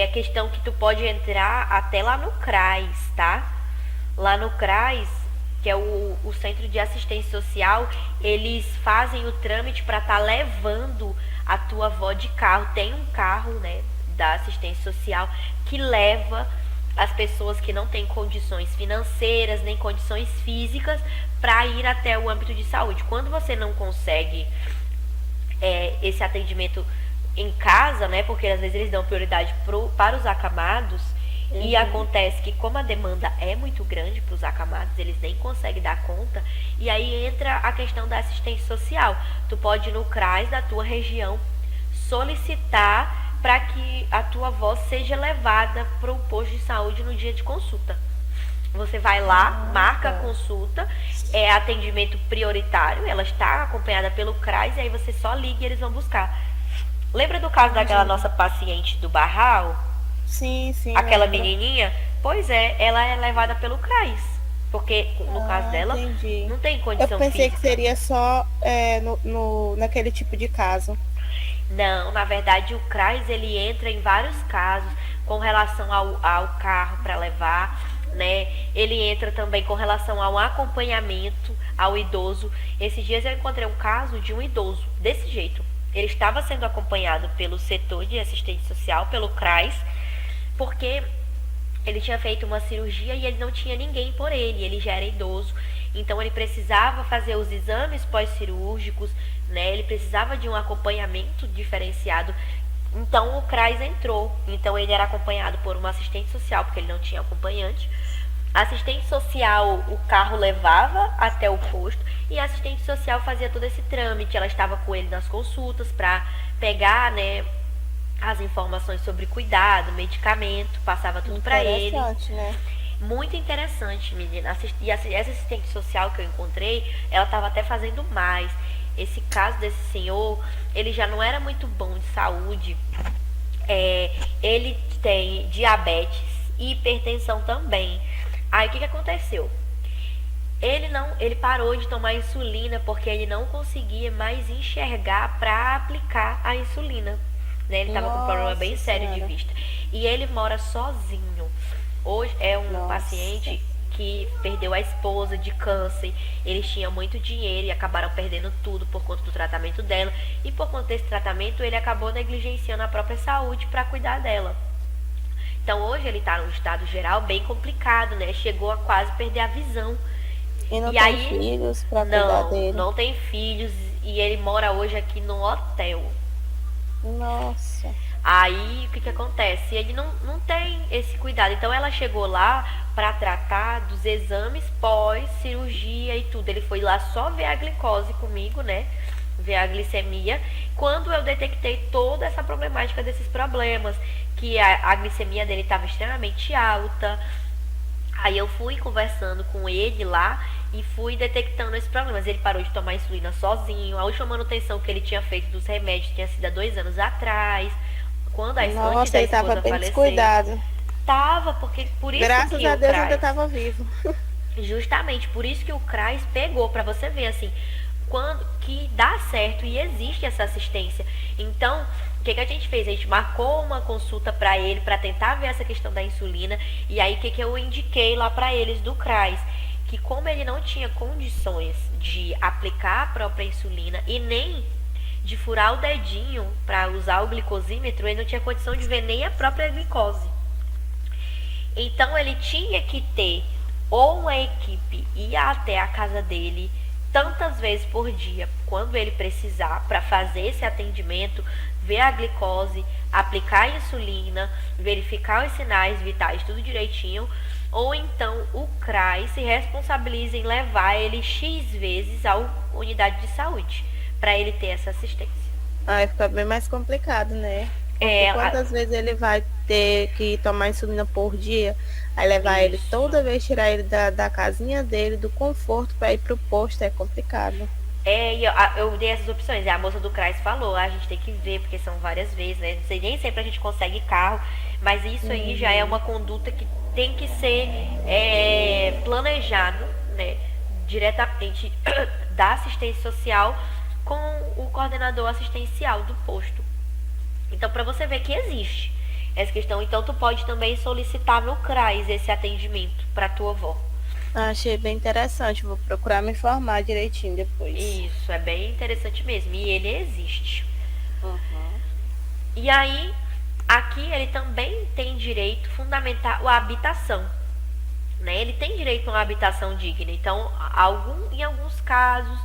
a questão que tu pode entrar até lá no CRAS, tá? Lá no CRAS, que é o Centro de Assistência Social, eles fazem o trâmite para estar levando a tua avó de carro. Tem um carro, né, da assistência social que leva as pessoas que não têm condições financeiras nem condições físicas para ir até o âmbito de saúde. Quando você não consegue esse atendimento em casa, né? Porque às vezes eles dão prioridade para os acamados, e acontece que como a demanda é muito grande para os acamados, eles nem conseguem dar conta, e aí entra a questão da assistência social. Tu pode ir no CRAS da tua região solicitar para que a tua avó seja levada para o posto de saúde no dia de consulta. Você vai lá, marca a consulta, é atendimento prioritário, ela está acompanhada pelo CRAS, e aí você só liga e eles vão buscar. Lembra do caso daquela nossa paciente do Barral? Sim, sim. Aquela menininha? Pois é, ela é levada pelo CRAS. Porque no caso dela, entendi. não tem condição Eu pensei física. que seria só naquele tipo de caso. Não, na verdade o CRAS ele entra em vários casos com relação ao carro para levar, né? Ele entra também com relação ao acompanhamento ao idoso. Esses dias eu encontrei um caso de um idoso desse jeito. Ele estava sendo acompanhado pelo setor de assistência social, pelo CRAS, porque Ele tinha feito uma cirurgia e ele não tinha ninguém por ele já era idoso. Então ele precisava fazer os exames pós-cirúrgicos, né? Ele precisava de um acompanhamento diferenciado. Então o CRAS entrou. Então ele era acompanhado por uma assistente social, porque ele não tinha acompanhante. A assistente social, o carro levava até o posto e a assistente social fazia todo esse trâmite. Ela estava com ele nas consultas para pegar, né, as informações sobre cuidado, medicamento, passava tudo para ele. Interessante, né? Muito interessante, menina. E essa assistente social que eu encontrei, ela estava até fazendo mais. Esse caso desse senhor, ele já não era muito bom de saúde. Ele tem diabetes e hipertensão também. Aí o que aconteceu? Ele parou de tomar insulina porque ele não conseguia mais enxergar para aplicar a insulina. Né? Ele estava com um problema bem sério de vista. E ele mora sozinho. Hoje é um paciente que perdeu a esposa de câncer. Eles tinham muito dinheiro e acabaram perdendo tudo por conta do tratamento dela. E por conta desse tratamento, ele acabou negligenciando a própria saúde para cuidar dela. Então hoje ele está num estado geral bem complicado, né? Chegou a quase perder a visão. E não tem filhos para cuidar dele? Não tem filhos e ele mora hoje aqui no hotel. Nossa. Aí o que acontece? Ele não tem esse cuidado. Então ela chegou lá para tratar dos exames pós-cirurgia e tudo. Ele foi lá só ver a glicose comigo, né? Ver a glicemia. Quando eu detectei toda essa problemática desses problemas, que a glicemia dele estava extremamente alta. Aí eu fui conversando com ele lá e fui detectando esses problemas. Ele parou de tomar insulina sozinho. A última manutenção que ele tinha feito dos remédios tinha sido há 2 anos atrás. Quando antes da ele estava bem falecer, descuidado. Tava, porque por isso Graças que a o Deus CRAS, ainda estava vivo. Justamente, por isso que o CRAS pegou, para você ver assim, quando que dá certo e existe essa assistência. Então, o que a gente fez? A gente marcou uma consulta para ele para tentar ver essa questão da insulina. E aí o que eu indiquei lá para eles do CRAS? Que como ele não tinha condições de aplicar a própria insulina e nem de furar o dedinho para usar o glicosímetro, ele não tinha condição de ver nem a própria glicose. Então ele tinha que ter ou uma equipe ir até a casa dele tantas vezes por dia, quando ele precisar, para fazer esse atendimento, ver a glicose, aplicar a insulina, verificar os sinais vitais, tudo direitinho, ou então o CRAS se responsabiliza em levar ele X vezes à unidade de saúde, para ele ter essa assistência. Aí fica bem mais complicado, né? Quantas vezes ele vai ter que tomar insulina por dia? Aí levar ele toda vez, tirar ele da casinha dele, do conforto, para ir pro posto, é complicado. E eu dei essas opções. E a moça do CRAS falou, a gente tem que ver, porque são várias vezes, né? Não sei, nem sempre a gente consegue carro, mas isso aí já é uma conduta que tem que ser planejado, né? Diretamente da assistência social com o coordenador assistencial do posto. Então, para você ver que existe essa questão, então tu pode também solicitar no CRAS esse atendimento para tua avó. Achei bem interessante, vou procurar me informar direitinho depois. Isso, é bem interessante mesmo, e ele existe. Uhum. E aí, aqui ele também tem direito fundamental à habitação, né? Ele tem direito a uma habitação digna. Então, em alguns casos,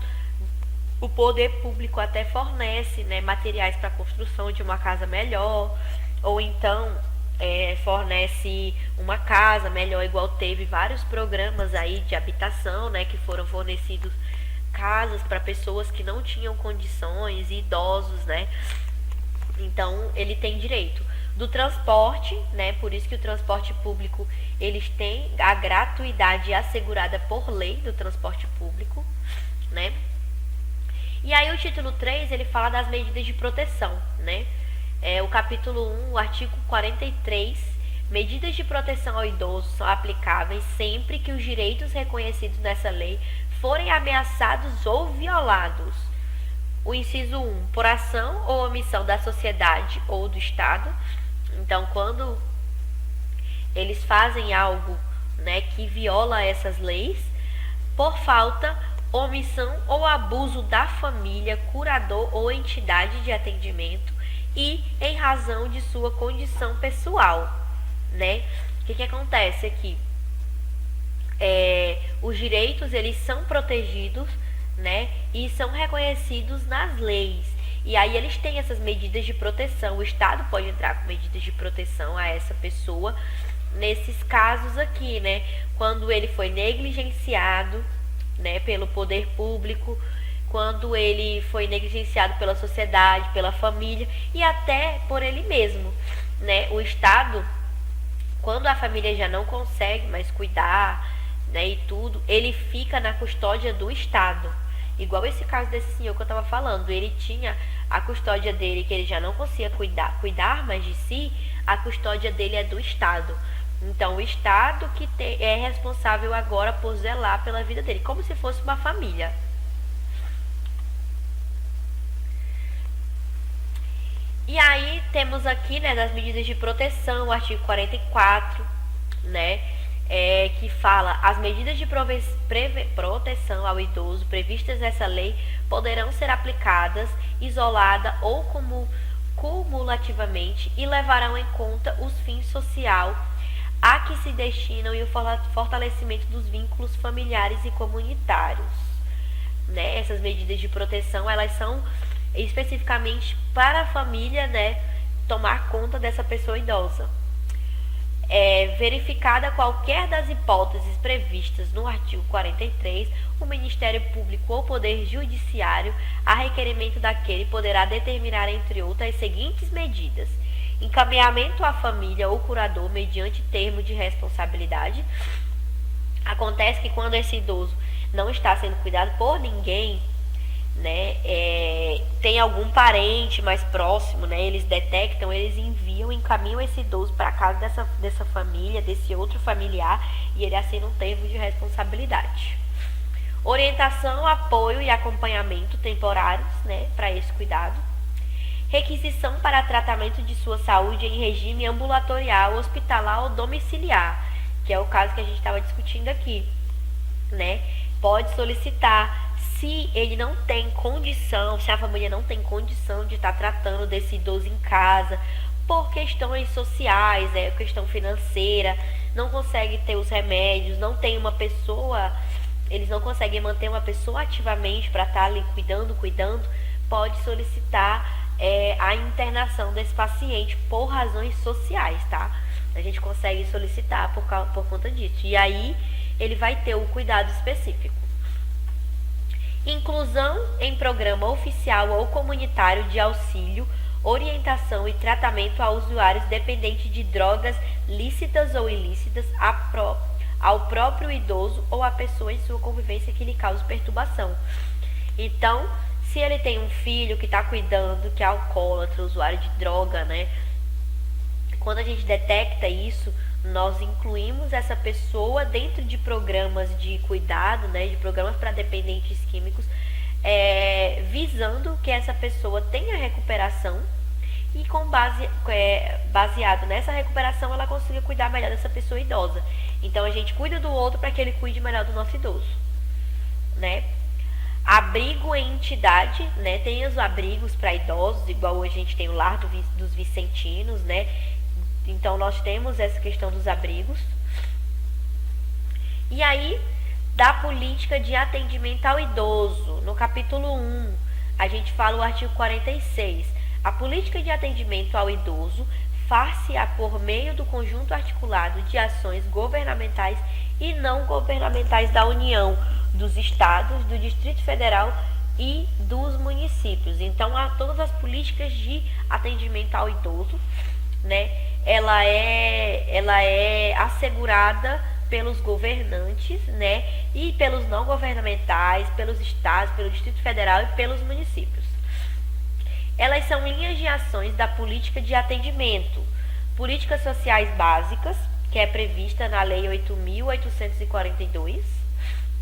o poder público até fornece, né, materiais para a construção de uma casa melhor, ou então fornece uma casa melhor, igual teve vários programas aí de habitação, né, que foram fornecidos casas para pessoas que não tinham condições, idosos, né? Então, ele tem direito do transporte, né? Por isso que o transporte público, eles têm a gratuidade assegurada por lei do transporte público, né? E aí o título 3, ele fala das medidas de proteção, né? O capítulo 1, o artigo 43, medidas de proteção ao idoso são aplicáveis sempre que os direitos reconhecidos nessa lei forem ameaçados ou violados. O inciso 1, por ação ou omissão da sociedade ou do Estado. Então, quando eles fazem algo, né, que viola essas leis, por falta, omissão ou abuso da família, curador ou entidade de atendimento e em razão de sua condição pessoal, né? O que acontece aqui? Os direitos, eles são protegidos, né, e são reconhecidos nas leis. E aí eles têm essas medidas de proteção. O Estado pode entrar com medidas de proteção a essa pessoa nesses casos aqui, né? Quando ele foi negligenciado, né, pelo poder público, quando ele foi negligenciado pela sociedade, pela família e até por ele mesmo, né? O Estado, quando a família já não consegue mais cuidar, né, e tudo, ele fica na custódia do Estado. Igual esse caso desse senhor que eu estava falando, ele tinha a custódia dele, que ele já não conseguia cuidar mais de si, a custódia dele é do Estado. Então, o Estado que é responsável agora por zelar pela vida dele, como se fosse uma família. E aí, temos aqui, né, das medidas de proteção, o artigo 44, né, que fala: as medidas de proteção ao idoso previstas nessa lei poderão ser aplicadas isolada ou cumulativamente e levarão em conta os fins social a que se destinam e o fortalecimento dos vínculos familiares e comunitários, né? Essas medidas de proteção, elas são especificamente para a família, né, tomar conta dessa pessoa idosa. Verificada qualquer das hipóteses previstas no artigo 43, o Ministério Público ou Poder Judiciário, a requerimento daquele, poderá determinar, entre outras, as seguintes medidas: encaminhamento à família ou curador mediante termo de responsabilidade. Acontece que quando esse idoso não está sendo cuidado por ninguém, né, tem algum parente mais próximo, né, eles detectam, eles encaminham esse idoso para casa dessa família, desse outro familiar, e ele assina um termo de responsabilidade. Orientação, apoio e acompanhamento temporários, né, para esse cuidado. Requisição para tratamento de sua saúde em regime ambulatorial, hospitalar ou domiciliar, que é o caso que a gente estava discutindo aqui, né? Pode solicitar. Se ele não tem condição, se a família não tem condição de estar tratando desse idoso em casa, por questões sociais, questão financeira, não consegue ter os remédios, não tem uma pessoa, eles não conseguem manter uma pessoa ativamente para estar ali cuidando, pode solicitar a internação desse paciente por razões sociais, tá? A gente consegue solicitar por conta disso. E aí ele vai ter o cuidado específico. Inclusão em programa oficial ou comunitário de auxílio, orientação e tratamento a usuários dependentes de drogas lícitas ou ilícitas, ao próprio idoso ou à pessoa em sua convivência que lhe cause perturbação. Então, se ele tem um filho que está cuidando, que é alcoólatra, usuário de droga, né? Quando a gente detecta isso, nós incluímos essa pessoa dentro de programas de cuidado, né, de programas para dependentes químicos, visando que essa pessoa tenha recuperação e baseado nessa recuperação ela consiga cuidar melhor dessa pessoa idosa. Então a gente cuida do outro para que ele cuide melhor do nosso idoso, né? Abrigo em entidade, né? Tem os abrigos para idosos, igual a gente tem o Lar dos Vicentinos, né? Então, nós temos essa questão dos abrigos. E aí, da política de atendimento ao idoso, no capítulo 1, a gente fala o artigo 46. A política de atendimento ao idoso far-se-á por meio do conjunto articulado de ações governamentais e não governamentais da União, dos Estados, do Distrito Federal e dos municípios. Então, há todas as políticas de atendimento ao idoso, né? Ela é assegurada pelos governantes, né, e pelos não governamentais, pelos estados, pelo Distrito Federal e pelos municípios. Elas são linhas de ações da política de atendimento, políticas sociais básicas, que é prevista na Lei 8.842,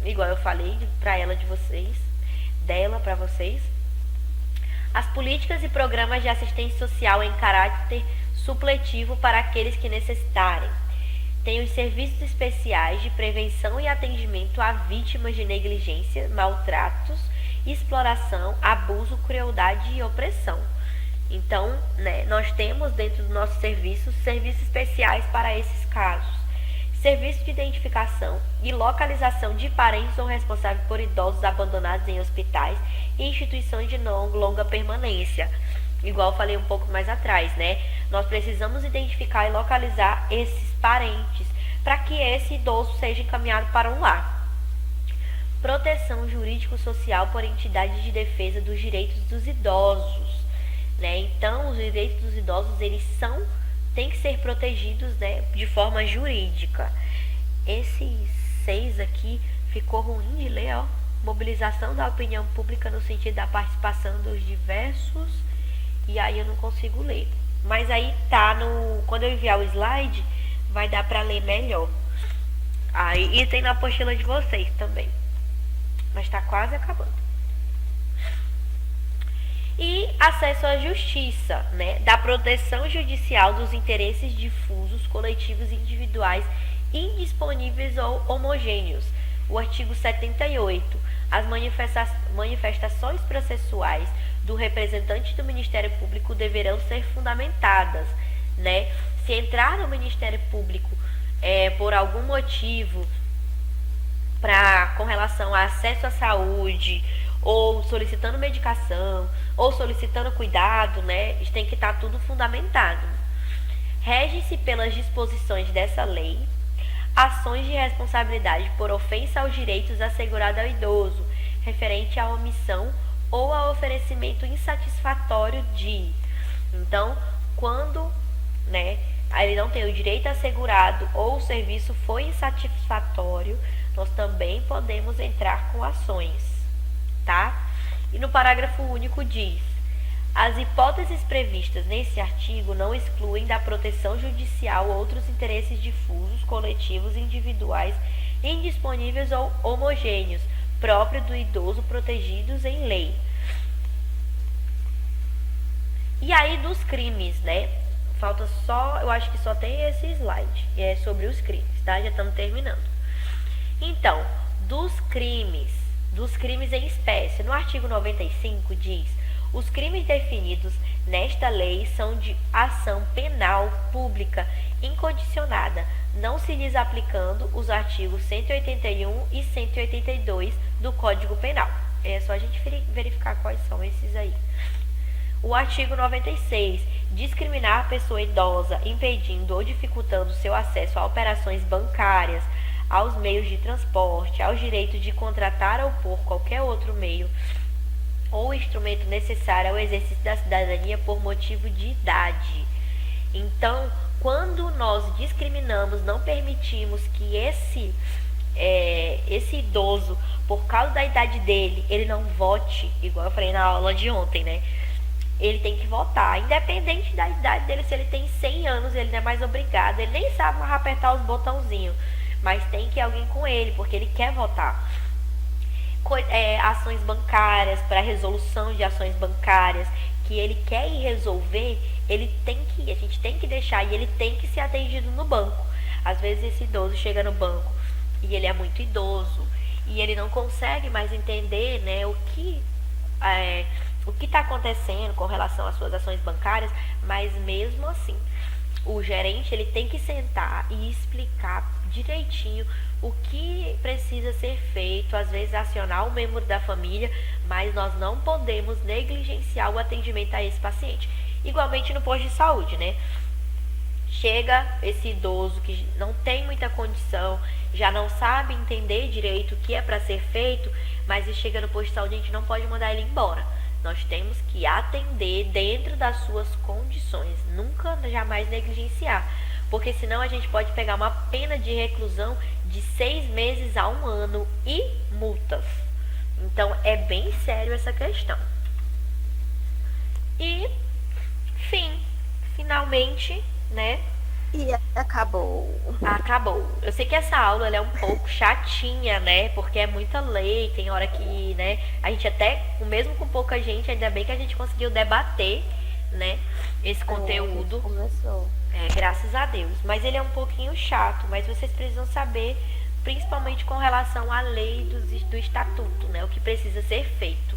igual eu falei dela para vocês. As políticas e programas de assistência social em caráter supletivo para aqueles que necessitarem. Tem os serviços especiais de prevenção e atendimento a vítimas de negligência, maltratos, exploração, abuso, crueldade e opressão. Então, né, nós temos dentro do nosso serviço serviços especiais para esses casos. Serviço de identificação e localização de parentes ou responsáveis por idosos abandonados em hospitais e instituições de longa permanência. Igual eu falei um pouco mais atrás, né? Nós precisamos identificar e localizar esses parentes para que esse idoso seja encaminhado para um lar. Proteção jurídico-social por entidades de defesa dos direitos dos idosos, né? Então, os direitos dos idosos, eles têm que ser protegidos, né, de forma jurídica. Esses 6 aqui ficou ruim de ler, ó. Mobilização da opinião pública no sentido da participação dos diversos, e aí eu não consigo ler. Mas aí tá quando eu enviar o slide, vai dar para ler melhor. Aí, e tem na apostila de vocês também. Mas tá quase acabando. E acesso à justiça, né? Da proteção judicial dos interesses difusos, coletivos e individuais indisponíveis ou homogêneos. O artigo 78. As manifestações processuais do representante do Ministério Público deverão ser fundamentadas, né? Se entrar no Ministério Público por algum motivo com relação a acesso à saúde, ou solicitando medicação, ou solicitando cuidado, né? Tem que estar tudo fundamentado. Rege-se pelas disposições dessa lei ações de responsabilidade por ofensa aos direitos assegurados ao idoso, referente à omissão ou ao oferecimento insatisfatório de. Então, quando, né, ele não tem o direito assegurado ou o serviço foi insatisfatório, nós também podemos entrar com ações, tá? E no parágrafo único diz: as hipóteses previstas nesse artigo não excluem da proteção judicial outros interesses difusos, coletivos, individuais, indisponíveis ou homogêneos, próprios do idoso protegidos em lei. E aí dos crimes, né? Falta só, eu acho que só tem esse slide, é sobre os crimes, tá? Já estamos terminando. Então, dos crimes em espécie, no artigo 95 diz: os crimes definidos nesta lei são de ação penal pública incondicionada, não se lhes aplicando os artigos 181 e 182 do Código Penal. É só a gente verificar quais são esses aí. O artigo 96. Discriminar a pessoa idosa, impedindo ou dificultando seu acesso a operações bancárias, aos meios de transporte, aos direitos de contratar ou por qualquer outro meio ou instrumento necessário ao exercício da cidadania por motivo de idade. Então, quando nós discriminamos, não permitimos que esse idoso, por causa da idade dele, ele não vote, igual eu falei na aula de ontem, né? Ele tem que votar, independente da idade dele. Se ele tem 100 anos, ele não é mais obrigado, ele nem sabe mais apertar os botãozinhos, mas tem que ir alguém com ele, porque ele quer votar. Ações bancárias, para resolução de ações bancárias que ele quer ir resolver, a gente tem que deixar, e ele tem que ser atendido no banco. Às vezes esse idoso chega no banco e ele é muito idoso e ele não consegue mais entender, né, o que está acontecendo com relação às suas ações bancárias, mas mesmo assim o gerente, ele tem que sentar e explicar direitinho o que precisa ser feito, às vezes acionar um membro da família, mas nós não podemos negligenciar o atendimento a esse paciente. Igualmente no posto de saúde, né? Chega esse idoso que não tem muita condição, já não sabe entender direito o que é para ser feito, mas ele chega no posto de saúde, a gente não pode mandar ele embora. Nós temos que atender dentro das suas condições, nunca, jamais negligenciar, porque senão a gente pode pegar uma pena de reclusão de 6 meses a 1 ano e multas. Então é bem sério essa questão. E, finalmente, né? E acabou. Acabou. Eu sei que essa aula ela é um pouco chatinha, né? Porque é muita lei, tem hora que, né? A gente até, mesmo com pouca gente, ainda bem que a gente conseguiu debater, né? Esse conteúdo. Começou. Graças a Deus. Mas ele é um pouquinho chato, mas vocês precisam saber, principalmente com relação à lei do estatuto, né? O que precisa ser feito.